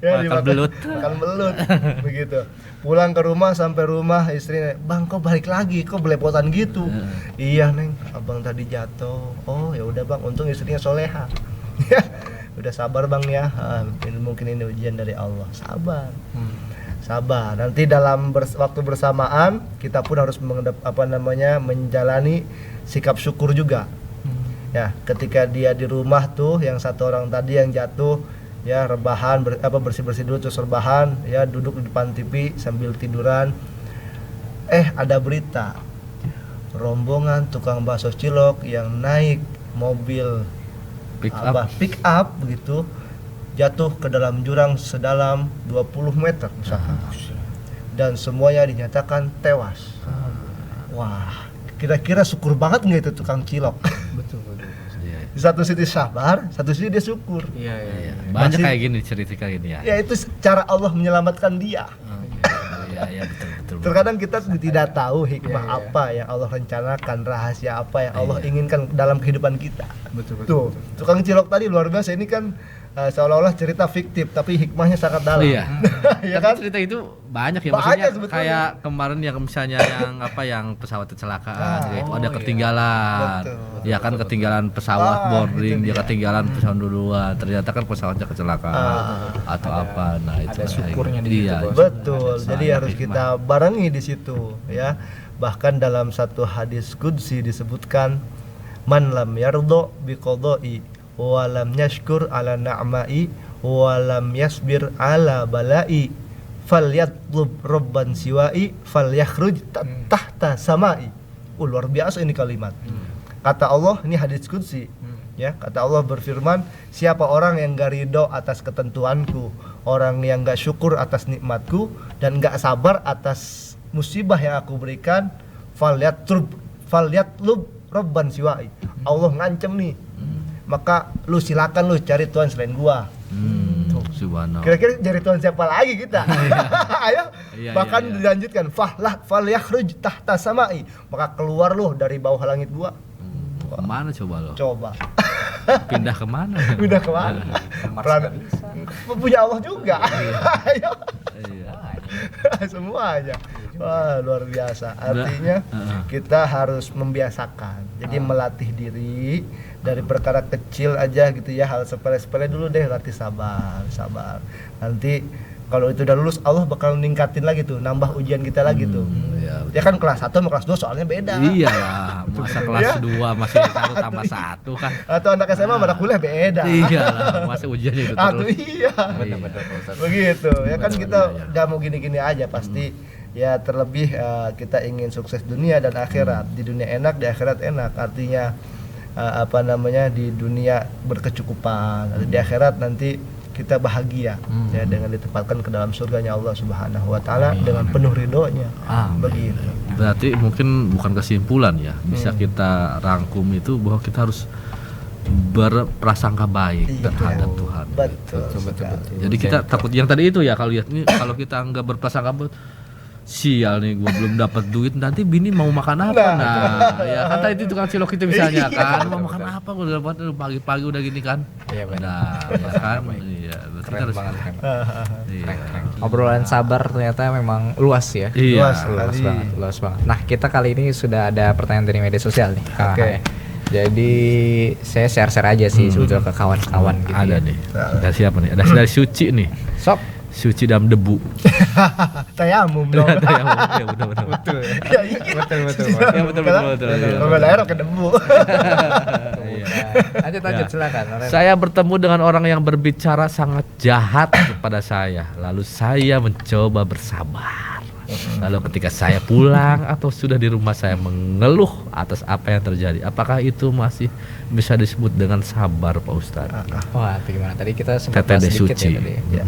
Makan belut. Makan belut. Begitu. Pulang ke rumah, sampai rumah istrinya, "Bang, kok balik lagi? Kok belepotan gitu?" "Iya, Neng, abang tadi jatuh." "Oh, ya udah, Bang, untung istrinya soleha." Ya, udah sabar, Bang ya. Mungkin ini ujian dari Allah. Sabar. Sabar. Nanti dalam waktu bersamaan kita pun harus menjalani sikap syukur juga. Ya, ketika dia di rumah tuh, yang satu orang tadi yang jatuh, ya rebahan, bersih-bersih dulu terus rebahan, ya duduk di depan TV sambil tiduran. Ada berita rombongan tukang bakso cilok yang naik mobil pick up begitu jatuh ke dalam jurang sedalam 20 meter misalkan. Dan semuanya dinyatakan tewas. Wah, kira-kira syukur banget nggak itu tukang cilok? Betul. Di satu sisi sabar, satu sisi dia syukur. Iya. Banyak kayak gini cerita kayak gini ya. Ya itu cara Allah menyelamatkan dia. Iya, betul. Terkadang kita tidak tahu hikmah apa yang Allah rencanakan, rahasia apa yang Allah inginkan dalam kehidupan kita. Betul. Tuh, tukang cilok tadi luar biasa. Ini kan seolah-olah cerita fiktif tapi hikmahnya sangat dalam. Iya. Ya kan? Cerita itu banyak ya, Banyak maksudnya sebetulnya. kayak kemarin yang misalnya yang pesawat kecelakaan, ada ketinggalan. Betul. Ya kan ketinggalan pesawat boarding, itu dia dia. ketinggalan pesawat duluan. Ternyata kan pesawatnya kecelakaan atau apa. Nah, itu ada syukurnya di situ, iya, Bos. Betul. Ada Jadi sangat harus hikmah. kita barengi di situ ya. Bahkan dalam satu hadis qudsi disebutkan, "Man lam yardo biqada'i wa lam yashkur ala na'ma'i wa lam yasbir ala bala'i falyatlub rabban siwa'i falyakhruj tahta sama'i." Luar biasa ini kalimat. Kata Allah, ini hadis qudsi. Ya, kata Allah berfirman, "Siapa orang yang gak ridho atas ketentuanku, orang yang gak syukur atas nikmatku, dan gak sabar atas musibah yang aku berikan, falyatlub rabban siwa'i." Allah ngancem nih, maka lu silakan lu cari Tuhan selain gua. Subhanallah. Kira-kira cari Tuhan siapa lagi kita? Ayo. Iya, Bahkan iya. dilanjutkan, falyakhruj tahta sama'i, maka keluar lu dari bawah langit gua. Kemana coba lo? Coba. Pindah kemana? Udah kemana? Peran punya Allah juga. Ayo. Iya. Semuanya. Wah, luar biasa. Artinya kita harus membiasakan. Jadi melatih diri dari perkara kecil aja gitu ya, hal sepele-sepele dulu deh, latih sabar. Nanti kalau itu udah lulus, Allah bakal ningkatin lagi tuh, nambah ujian kita lagi tuh. Iya, Ya kan kelas 1 sama kelas 2 soalnya beda. Iya lah, masa kelas Ya. 2 masih 1 tambah 1 kan. Atau anak SMA pada kuliah beda. Iya lah, masa ujian itu Atau terus. iya. Benar-benar Ustaz. Begitu. Ya kan Benar, kita iya. gak mau gini-gini aja pasti. Ya terlebih kita ingin sukses dunia dan akhirat. Di dunia enak, di akhirat enak. Artinya di dunia berkecukupan, di akhirat nanti kita bahagia ya dengan ditempatkan ke dalam surganya Allah Subhanahu wa taala dengan penuh ridhonya. Begitu. Berarti mungkin bukan kesimpulan ya, bisa kita rangkum itu bahwa kita harus berprasangka baik terhadap Tuhan. Betul. Jadi kita takut yang tadi itu ya, kalau lihat ini, kalau kita nggak berprasangka baik, sial nih gua belum dapat duit, nanti bini mau makan apa? Nah, ya kan tadi itu tukang cilok itu misalnya kan, mau makan apa gua udah dapat pagi-pagi udah gini kan. Iya, benar. Nah, ya kan. Iya, berarti Keren kita harus banget kan. iya. Obrolan sabar ternyata memang luas ya. Iya. Luas banget. Nah, kita kali ini sudah ada pertanyaan dari media sosial nih. Oke. Jadi saya share-share aja sih sebetulnya ke kawan-kawan gitu. Ada ya. nih. Dari siapa nih? Ada dari Suci nih. Sob. Suci dalam debu. Tayamum dong. Ya benar-benar. Betul. Ya iya. Betul. Ya betul. Kalau daerah ke debu. Iya. Lanjut silakan. Saya bertemu dengan orang yang berbicara sangat jahat kepada saya. Lalu saya mencoba bersabar. Lalu ketika saya pulang atau sudah di rumah, saya mengeluh atas apa yang terjadi. Apakah itu masih bisa disebut dengan sabar, Pak Ustadz? Wah, itu gimana? Tadi kita sempat Teteh bahas sedikit Suci. ya tadi. Ya.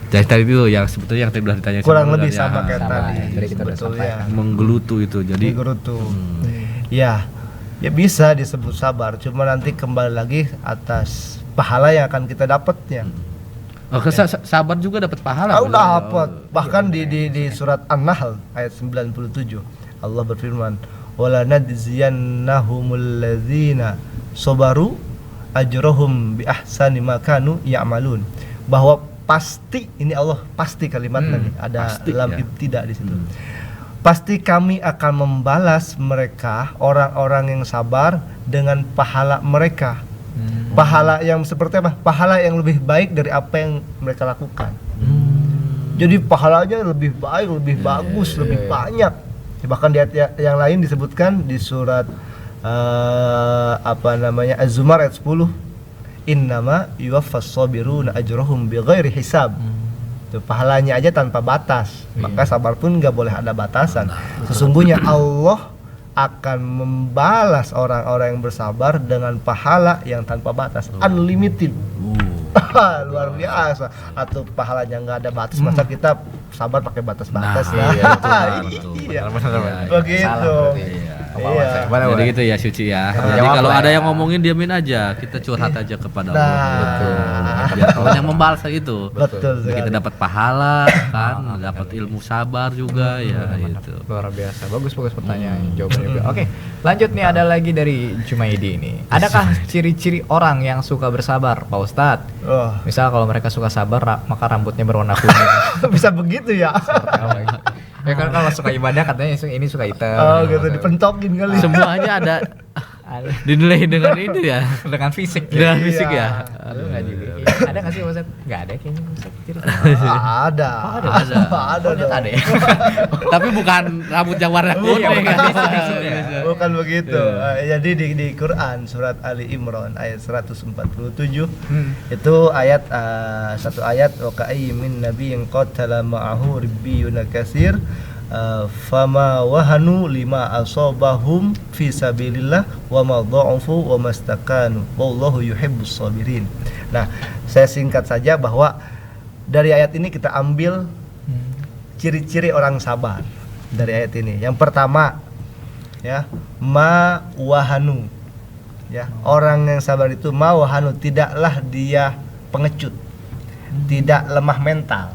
Jadi tadi itu yang sebetulnya yang tadi sudah ditanya Kurang sebelumnya, lebih ya. sama kayak sama, tadi. tadi kita udah Sebetulnya Menggelutu itu. Jadi gerutu. Ya bisa disebut sabar, cuma nanti kembali lagi atas pahala yang akan kita dapatnya. sabar juga dapat pahala. Tahu dapat. Bahkan di surat An-Nahl ayat 97 Allah berfirman, wala nadziyannahumul ladzina sabaru ajrahum bi ahsani ma kanu ya'malun. Bahwa pasti, ini Allah pasti kalimatnya nih, ada pasti, lam ya. ibtida di situ. Pasti kami akan membalas mereka, orang-orang yang sabar, dengan pahala mereka. Pahala yang seperti apa? Pahala yang lebih baik dari apa yang mereka lakukan. Jadi pahalanya lebih baik, lebih bagus, lebih banyak. Bahkan di ayat yang lain disebutkan di surat Az-Zumar ayat 10, innama yuwaffas sabiruna ajrahum bighairi hisab. Itu pahalanya aja tanpa batas. Maka sabar pun nggak boleh ada batasan. Sesungguhnya Allah akan membalas orang-orang yang bersabar dengan pahala yang tanpa batas, unlimited. Luar biasa. Atau pahalanya nggak ada batas, masa kita sabar pakai batas-batas Nah, lah. iya, Begitu. Iya. Jadi gitu ya Suci ya. Jadi kalau ada yang ngomongin diamin aja, kita curhat aja kepada Allah. Betul. Biar Allah yang membalas gitu. Betul Kita sekali. dapat pahala kan, dapat ilmu sabar juga ya gitu. Luar biasa, bagus pertanyaan, jawabannya juga. Oke, lanjut nih, ada lagi dari Jumaidi ini. Adakah ciri-ciri orang yang suka bersabar, Pak Ustadz? Oh, Misal kalau mereka suka sabar, maka rambutnya berwarna kuning. bisa begitu ya. Ya kan kalau suka ibadah katanya ini suka hitam. Oh, gitu dipentokin kali. Semuanya ada dinilai dengan itu ya. Dengan fisik. Dengan fisik ya. Aduh, nggak jadi. Ada nggak sih Ustadz? Nggak ada kayaknya Ustadz. Ada. Ada dong. Ada ya. Tapi bukan rambut yang warna kuning kan. Bukan begitu. Jadi di Quran surat Ali Imran ayat 147 itu ayat satu ayat, wa ka'ayyin min nabiyyin qatala ma'ahu ribbiyun katsir fama wahanu lima asobahum fi sabilillah wa ma dha'ufu wa mastakanu wallahu yuhibbus sabirin. Nah, saya singkat saja bahwa dari ayat ini kita ambil ciri-ciri orang sabar dari ayat ini. Yang pertama ya, ma wahanu. Ya, orang yang sabar itu ma wahanu, tidaklah dia pengecut. Tidak lemah mental.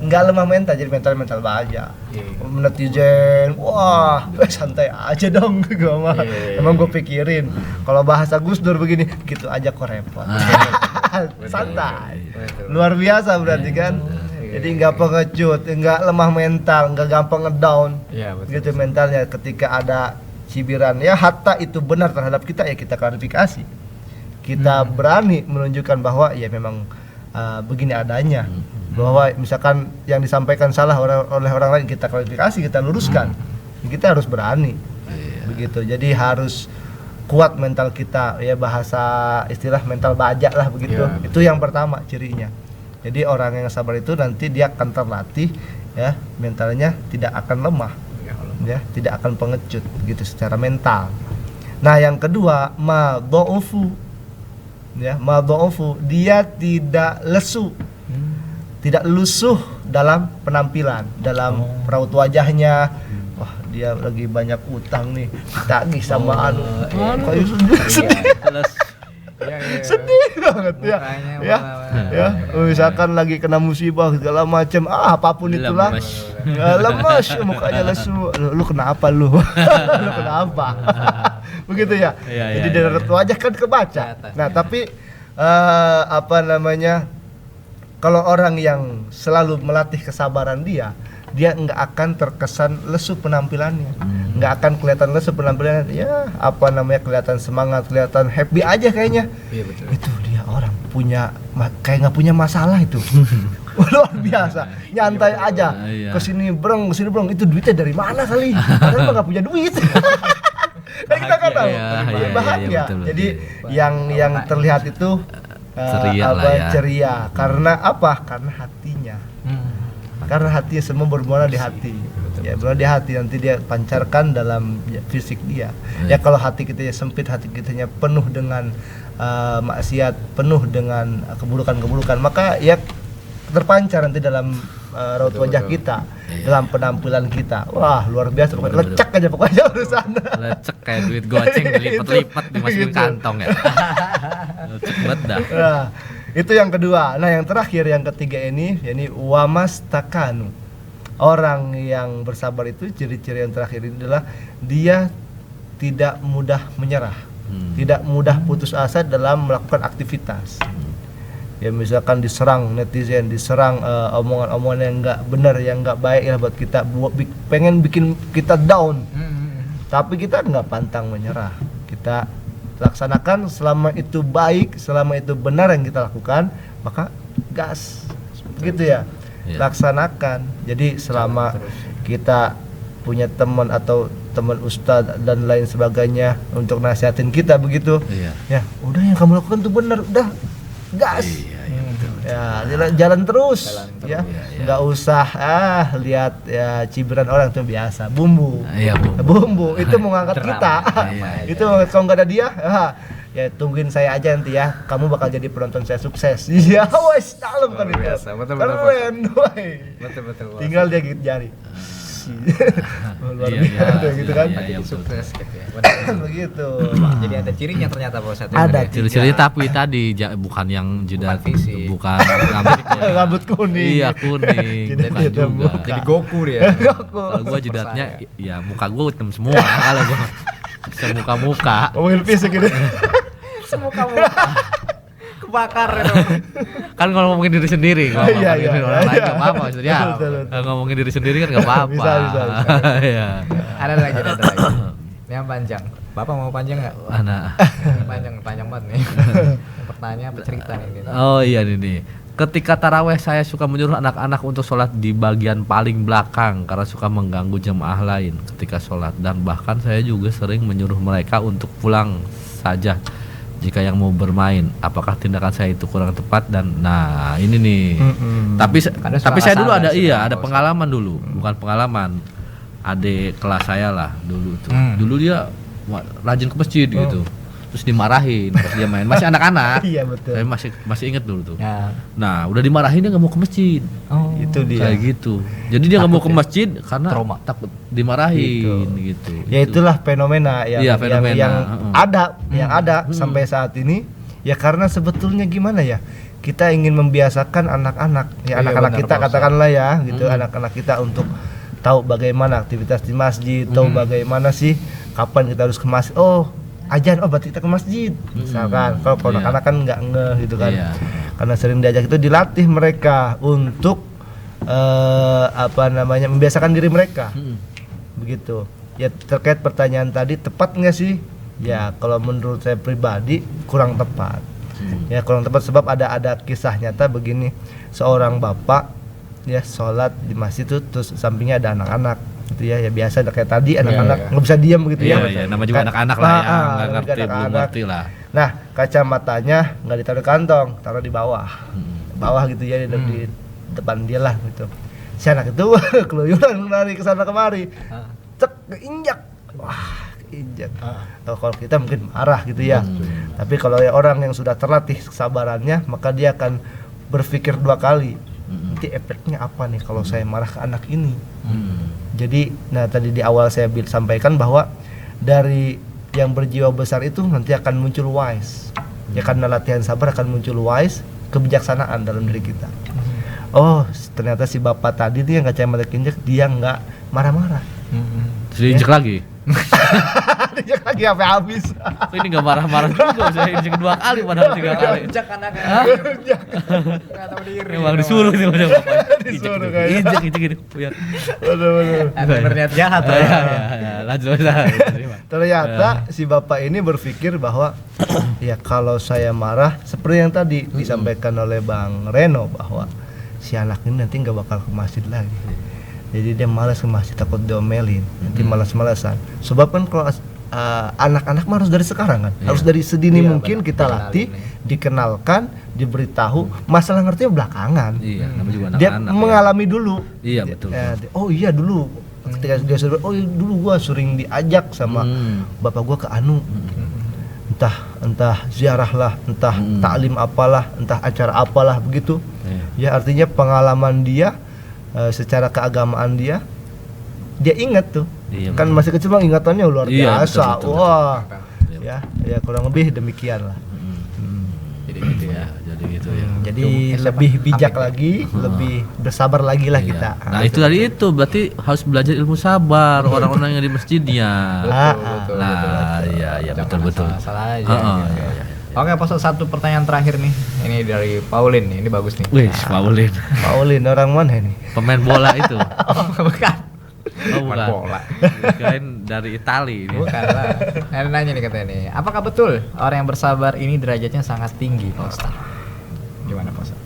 Enggak lemah mental, jadi mental aja. Netizen, wah, santai aja dong gue mah. Emang gue pikirin kalau bahasa Gus Dur begini, gitu aja kok repot. Santai. Luar biasa berarti kan. Jadi nggak pengecut, nggak lemah mental, nggak gampang ngedown. Gitu mentalnya ketika ada cibiran. Ya hatta itu benar terhadap kita, ya kita klarifikasi. Kita berani menunjukkan bahwa ya memang begini adanya. Bahwa misalkan yang disampaikan salah oleh orang lain, kita klarifikasi, kita luruskan. Kita harus berani. Begitu. Jadi harus kuat mental kita, ya bahasa istilah mental baja lah begitu. Itu yang pertama cirinya. Jadi orang yang sabar itu nanti dia akan terlatih, ya mentalnya tidak akan lemah, ya tidak akan pengecut gitu secara mental. Nah yang kedua, ma dha'ufu, ya ma dha'ufu, dia tidak lesu, tidak lusuh dalam penampilan, dalam raut wajahnya. Wah dia lagi banyak utang nih, ditagih sama kayak sedih. Sedih banget ya. Ya, misalkan lagi kena musibah segala macam, apapun itulah. Lemas mukanya lesu. Lu kenapa lu? Lu kenapa? Begitu ya. Jadi dari raut wajah kan kebaca. Nah, tapi kalau orang yang selalu melatih kesabaran dia nggak akan terkesan lesu penampilannya, nggak akan kelihatan lesu penampilannya. Ya kelihatan semangat, kelihatan happy aja kayaknya. Iya, betul. Itu dia orang punya kayak nggak punya masalah itu. Luar biasa, nyantai aja. Kesini breng, itu duitnya dari mana kali? Padahal nggak punya duit. Kan kita kan tahu, bahagia. Jadi yang terlihat itu ceria. Karena apa? Karena hatinya. Karena hati semua bermula di hati. Ya, bermula di hati, nanti dia pancarkan dalam fisik dia. Ya kalau hati kita sempit, hati kita penuh dengan maksiat, penuh dengan keburukan-keburukan, maka ya terpancar nanti dalam raut wajah kita, dalam penampilan kita. Wah, luar biasa, lecek aja pokoknya urusan. Lecek kayak duit goceng dilipat-lipat dimasukin kantong ya. Lecek banget dah. Nah, itu yang kedua. Nah, yang terakhir, yang ketiga ini, yakni wamastakanu. orang yang bersabar itu ciri-ciri yang terakhir ini adalah dia tidak mudah menyerah, tidak mudah putus asa dalam melakukan aktivitas. Ya misalkan diserang netizen, diserang omongan-omongan yang nggak benar, yang nggak baik ya buat kita, pengen bikin kita down. Tapi kita nggak pantang menyerah. Kita laksanakan selama itu baik, selama itu benar yang kita lakukan, maka gas. Begitu ya. Laksanakan. Jadi selama kita punya teman atau teman ustadz dan lain sebagainya untuk nasihatin kita begitu, ya udah yang kamu lakukan tuh benar, udah gas. Ya jalan terus. Ya nggak usah lihat ya cibiran orang itu biasa, bumbu itu mau ngangkat kita. Itu kalau nggak ada dia, ya tungguin saya aja nanti ya, kamu bakal jadi penonton saya sukses. Iya wes, dalam kan itu keren, betul. Tinggal dia gigit jari. Luar biasa gitu kan, sukses gitu ya. Begitu. Jadi ada cirinya ternyata Pak Ustadz. Ada ciri-ciri, tapi tadi bukan yang jidat, bukan rambut kuning. Iya kuning, bukan juga. Jadi Goku dia. Kalau gua jidatnya ya muka gua hitam semua. Kalau gua semuka-muka. Ngomongin fisik gitu. Semuka-muka. Kebakar itu. Kan kalau ngomongin diri sendiri, kalau ngomongin orang lain nggak apa-apa maksudnya. Ngomongin diri sendiri kan nggak apa-apa. Bisa. Iya. Ada lagi. Yang panjang. Bapak mau panjang nggak? Mana? Panjang banget nih. Pertanyaan apa cerita nih? Gitu. Oh iya nih. Ketika taraweh saya suka menyuruh anak-anak untuk sholat di bagian paling belakang karena suka mengganggu jemaah lain ketika sholat, dan bahkan saya juga sering menyuruh mereka untuk pulang saja jika yang mau bermain. Apakah tindakan saya itu kurang tepat? Dan nah ini nih. Tapi saya dulu ada pengalaman dulu, bukan pengalaman. Adik kelas saya lah dulu tuh. Dulu dia rajin ke masjid gitu. Terus dimarahin pas dia main, masih anak-anak. Iya betul. Saya masih inget dulu tuh. Ya. Nah, udah dimarahin dia nggak mau ke masjid. Itu dia. Kayak gitu. Jadi dia nggak mau ke masjid karena trauma, takut dimarahin gitu. Ya itulah fenomena yang ada sampai saat ini. Ya karena sebetulnya gimana ya? Kita ingin membiasakan anak-anak, ya anak-anak kita katakanlah ya, gitu, anak-anak kita untuk tahu bagaimana aktivitas di masjid, tahu bagaimana sih kapan kita harus ke masjid. Ajan, berarti kita ke masjid misalkan. Kalau anak-anak kan nggak ngeh gitu kan, karena sering diajak itu dilatih mereka untuk membiasakan diri mereka. Begitu ya. Terkait pertanyaan tadi, tepat nggak sih? Ya kalau menurut saya pribadi kurang tepat. Ya kurang tepat sebab ada kisah nyata begini. Seorang bapak ya sholat di masjid itu, terus sampingnya ada anak-anak gitu ya biasa kayak tadi anak-anak nggak bisa diam gitu nama juga anak-anak lah ya, nggak ngerti, belum ngerti lah. Nah kacamatanya nggak ditaruh di kantong, taruh di bawah gitu ya, di depan dia lah gitu. Si anak itu keluyuran lari kesana kemari, keinjak, keinjak. Kalau kita mungkin marah gitu ya, tapi kalau ya orang yang sudah terlatih kesabarannya, maka dia akan berpikir dua kali. Nanti efeknya apa nih kalau saya marah ke anak ini. Jadi tadi di awal saya sampaikan bahwa dari yang berjiwa besar itu nanti akan muncul wise. Ya karena latihan sabar akan muncul wise, kebijaksanaan dalam diri kita. Ternyata si bapak tadi nih yang kacamata kinjek, dia nggak marah-marah. Terus diinjek lagi. Diinjek lagi sampai habis. Ini nggak marah-marah juga, saya injek 2 kali padahal 3 kali. Injek anaknya. Nggak tahu diri. Emang disuruh sih macam bapak. Disuruh kayaknya. Injek gitu. Bener. Berniat jahat ya. Lanjut. Ternyata si bapak ini berpikir bahwa ya kalau saya marah seperti yang tadi disampaikan oleh Bang Reno, bahwa si anak ini nanti nggak bakal ke masjid lagi. Jadi dia malas ke masjid, takut diomelin, nanti malas-malasan. Sebab kan kalau anak-anak mah harus dari sekarang kan, harus dari sedini mungkin kita latih, dikenalkan, diberitahu. Masalah ngertinya belakangan. Iya, namanya juga dia anak-anak. mengalami dulu. Iya betul. Iya dulu. Ketika dia sudah, dulu gua sering diajak sama bapak gua ke anu. Entah ziarah lah, entah taklim apalah, entah acara apalah begitu. Ya artinya pengalaman dia secara keagamaan dia ingat tuh. Kan masih kecil bang, ingatannya luar biasa. Betul. Wah. Ya kurang lebih demikian lah. Jadi gitu ya. Iya, jadi gitu ya. Jadi lebih bijak lagi, lebih bersabar lagi lah kita. Nah, itu tadi itu berarti harus belajar ilmu sabar orang-orang yang di masjidnya. Betul. Nah, iya betul. Salah aja. Iya. Oke, Pak Ustadz, satu pertanyaan terakhir nih. Ini dari Paulin nih, ini bagus nih. Wih, Paulin. Paulin orang mana ini? Pemain bola itu. Bukan. Oh, bukan. Bola. Kirain dari Itali ini. Bukan lah. Nah, nanya nih katanya nih, apakah betul orang yang bersabar ini derajatnya sangat tinggi, Pak Ustadz? Gimana, Pak Ustadz?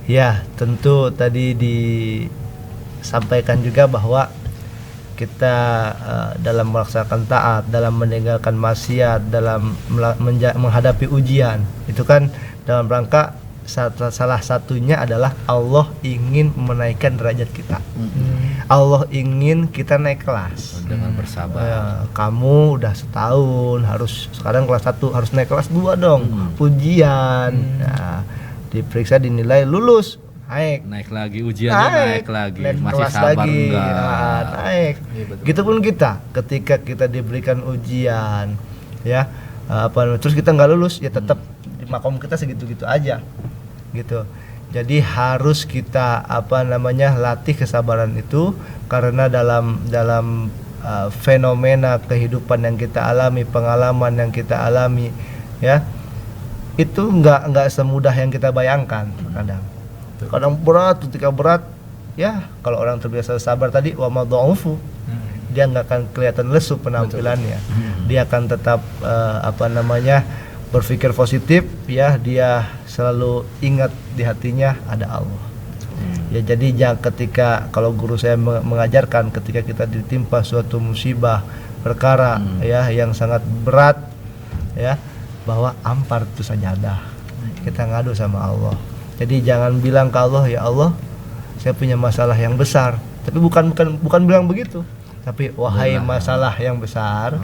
Ya, tentu tadi disampaikan juga bahwa kita dalam melaksanakan taat, dalam meninggalkan maksiat, dalam menghadapi ujian, itu kan dalam rangka salah satunya adalah Allah ingin menaikkan derajat kita. Allah ingin kita naik kelas dengan bersabar. Kamu udah setahun, sekarang kelas 1 harus naik kelas 2 dong. Ujian. Nah, diperiksa dinilai lulus, naik lagi ujiannya, naik lagi, masih kelas sabar lagi, enggak? Naik. Gitu pun kita, ketika kita diberikan ujian, ya terus kita nggak lulus, ya tetap di makom kita segitu-gitu aja, gitu. Jadi harus kita latih kesabaran itu, karena dalam fenomena kehidupan yang kita alami, pengalaman yang kita alami, ya itu nggak semudah yang kita bayangkan. Kadang berat, ketika berat, ya kalau orang terbiasa sabar tadi, wa madha'ufu, dia nggak akan kelihatan lesu penampilannya. Dia akan tetap berpikir positif, ya, dia selalu ingat di hatinya ada Allah. Ya, jadi ketika kalau guru saya mengajarkan, ketika kita ditimpa suatu musibah, perkara ya yang sangat berat, ya, bahwa ampar itu sajadah. Kita ngadu sama Allah. Jadi jangan bilang ke Allah, ya Allah, saya punya masalah yang besar. Tapi bukan bilang begitu. Tapi wahai masalah yang besar,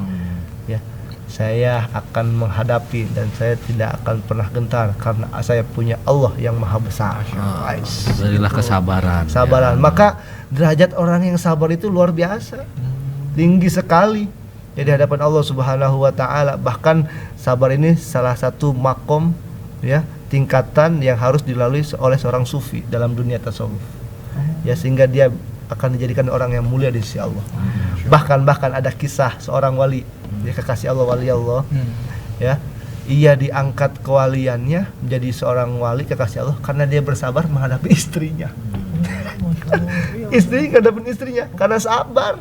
ya, saya akan menghadapi dan saya tidak akan pernah gentar karena saya punya Allah yang maha besar. Berilah kesabaran. Sabaran. Ya. Maka derajat orang yang sabar itu luar biasa, tinggi sekali. Ya, di hadapan Allah Subhanahu wa taala. Bahkan sabar ini salah satu makom, ya, tingkatan yang harus dilalui oleh seorang sufi dalam dunia tasawuf. Ya, sehingga dia akan dijadikan orang yang mulia di sisi Allah. Bahkan ada kisah seorang wali, dia kekasih Allah, wali Allah. Ya, ia diangkat kewaliannya menjadi seorang wali kekasih Allah karena dia bersabar menghadapi istrinya. Istrinya karena sabar.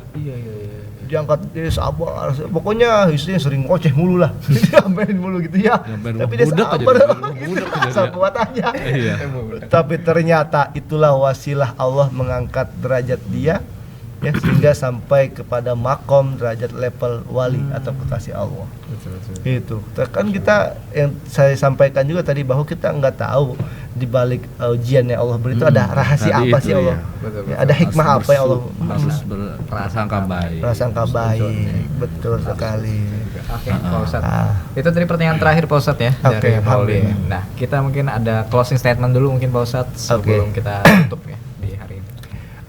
Diangkat, dia sabar, pokoknya istrinya sering ngoceh mulu lah, diambilin mulu gitu ya, tapi dia sabar, sabar aja. Tapi ternyata itulah wasilah Allah mengangkat derajat dia, ya, sehingga sampai kepada makom derajat level wali atau kekasih Allah. Itu kan kita yang saya sampaikan juga tadi, bahwa kita nggak tahu di balik ujian yang Allah beri itu ada rahasia apa sih Allah, ya, ada hikmah apa yang Allah harus berprasangka baik. Prasangka baik, betul sekali. Oke, Pak Ustadz. Itu tadi pertanyaan terakhir, Pak Ustadz, ya, dari Paulin. Nah, kita mungkin ada closing statement dulu mungkin, Pak Ustadz, sebelum kita tutup ya di hari ini.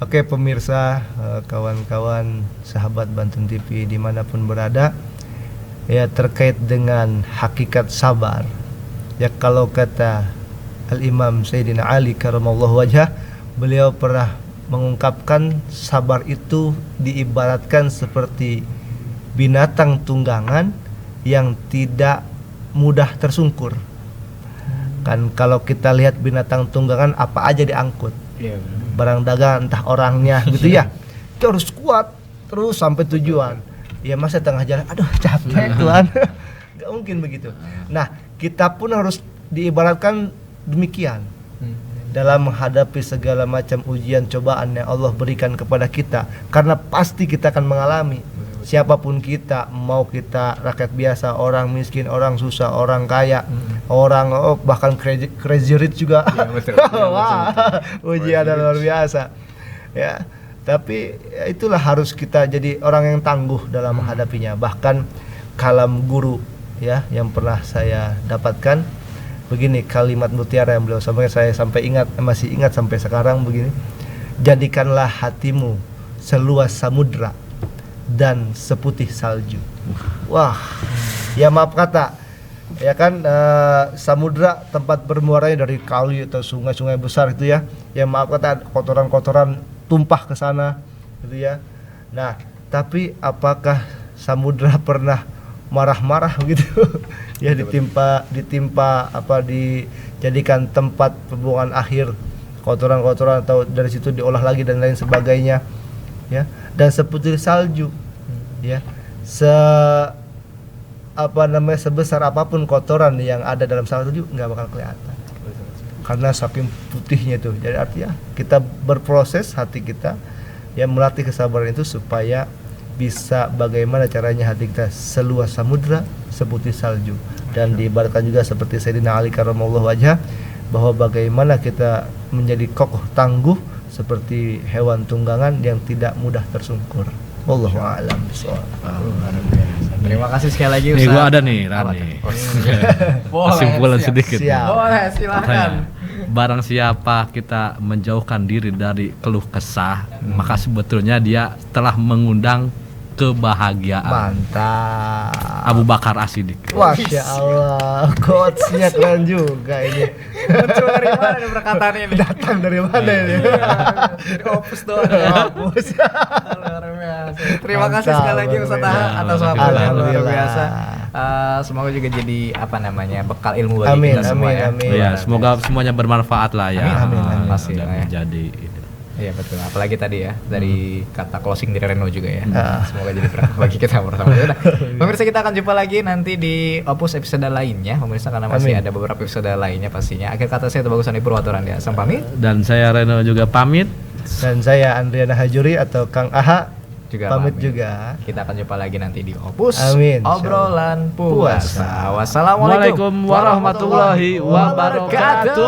Oke, pemirsa, kawan-kawan, sahabat Banten TV dimanapun berada, ya, terkait dengan hakikat sabar, ya, kalau kata Al-Imam Sayyidina Ali karamallahu wajhah, beliau pernah mengungkapkan sabar itu diibaratkan seperti binatang tunggangan yang tidak mudah tersungkur. Kan kalau kita lihat binatang tunggangan apa aja diangkut, barang dagang entah orangnya gitu ya, itu harus kuat terus sampai tujuan. Ya, masa tengah jalan, aduh capek Tuhan, nggak mungkin begitu. Nah, kita pun harus diibaratkan demikian dalam menghadapi segala macam ujian cobaan yang Allah berikan kepada kita, karena pasti kita akan mengalami. Siapapun kita, mau kita rakyat biasa, orang miskin, orang susah, orang kaya, orang bahkan crazy rich juga, ujian luar biasa, ya. Tapi ya, itulah harus kita jadi orang yang tangguh dalam menghadapinya. Bahkan kalam guru, ya, yang pernah saya dapatkan begini, kalimat mutiara yang beliau sampaikan, saya masih ingat sampai sekarang begini: jadikanlah hatimu seluas samudra dan seputih salju. Wah, ya maaf kata, Ya kan, samudra tempat bermuaranya dari kali atau sungai-sungai besar itu ya. Ya maaf kata kotoran-kotoran tumpah ke sana gitu ya. Nah, tapi apakah samudra pernah marah-marah gitu? Ya ditimpa dijadikan tempat pembuangan akhir kotoran-kotoran atau dari situ diolah lagi dan lain sebagainya. Ya. Dan seputir salju. Ya. Sebesar apapun kotoran yang ada dalam salju nggak bakal kelihatan karena saking putihnya itu. Jadi artinya kita berproses hati kita yang melatih kesabaran itu supaya bisa bagaimana caranya hati kita seluas samudra seputih salju. Dan diibaratkan juga seperti Sayyidina Ali karramallahu wajhah bahwa bagaimana kita menjadi kokoh tangguh seperti hewan tunggangan yang tidak mudah tersungkur. Wallahu a'lam bishawab. Terima kasih sekali lagi Ustaz. Nih gua ada nih Rani. Kesimpulan sedikit. Boleh, silakan. Barang siapa kita menjauhkan diri dari keluh kesah, maka sebetulnya dia telah mengundang kebahagiaan. Mantap. Abu Bakar As-Siddiq. Masya Allah, quotes-nya keren juga ini. Muncul dari mana nih perkataan ini? Datang dari mana ini? Opus doang. Opus. Luar biasa. Terima kasih sekali lagi Ustaz Taha atas waktunya luar biasa. Semoga juga jadi bekal ilmu bagi kita semua ya. Ya, semoga semuanya bermanfaat lah ya. Amin. Pasti Dan lah ya. menjadi Iya betul. Apalagi tadi ya dari kata closing dari Reno juga ya. Semoga jadi berkah bagi kita bersama. Pemirsa, kita akan jumpa lagi nanti di Opus episode lainnya. Pemirsa, karena masih ada beberapa episode lainnya pastinya. Akhir kata saya Bagusan Purwaturan ya. Sang pamit. Dan saya Reno juga pamit. Dan saya Andriana Hajuri atau Kang Aha juga pamit juga. Kita akan jumpa lagi nanti di Opus Amin. Obrolan Puasa. Wassalamualaikum warahmatullahi wabarakatuh.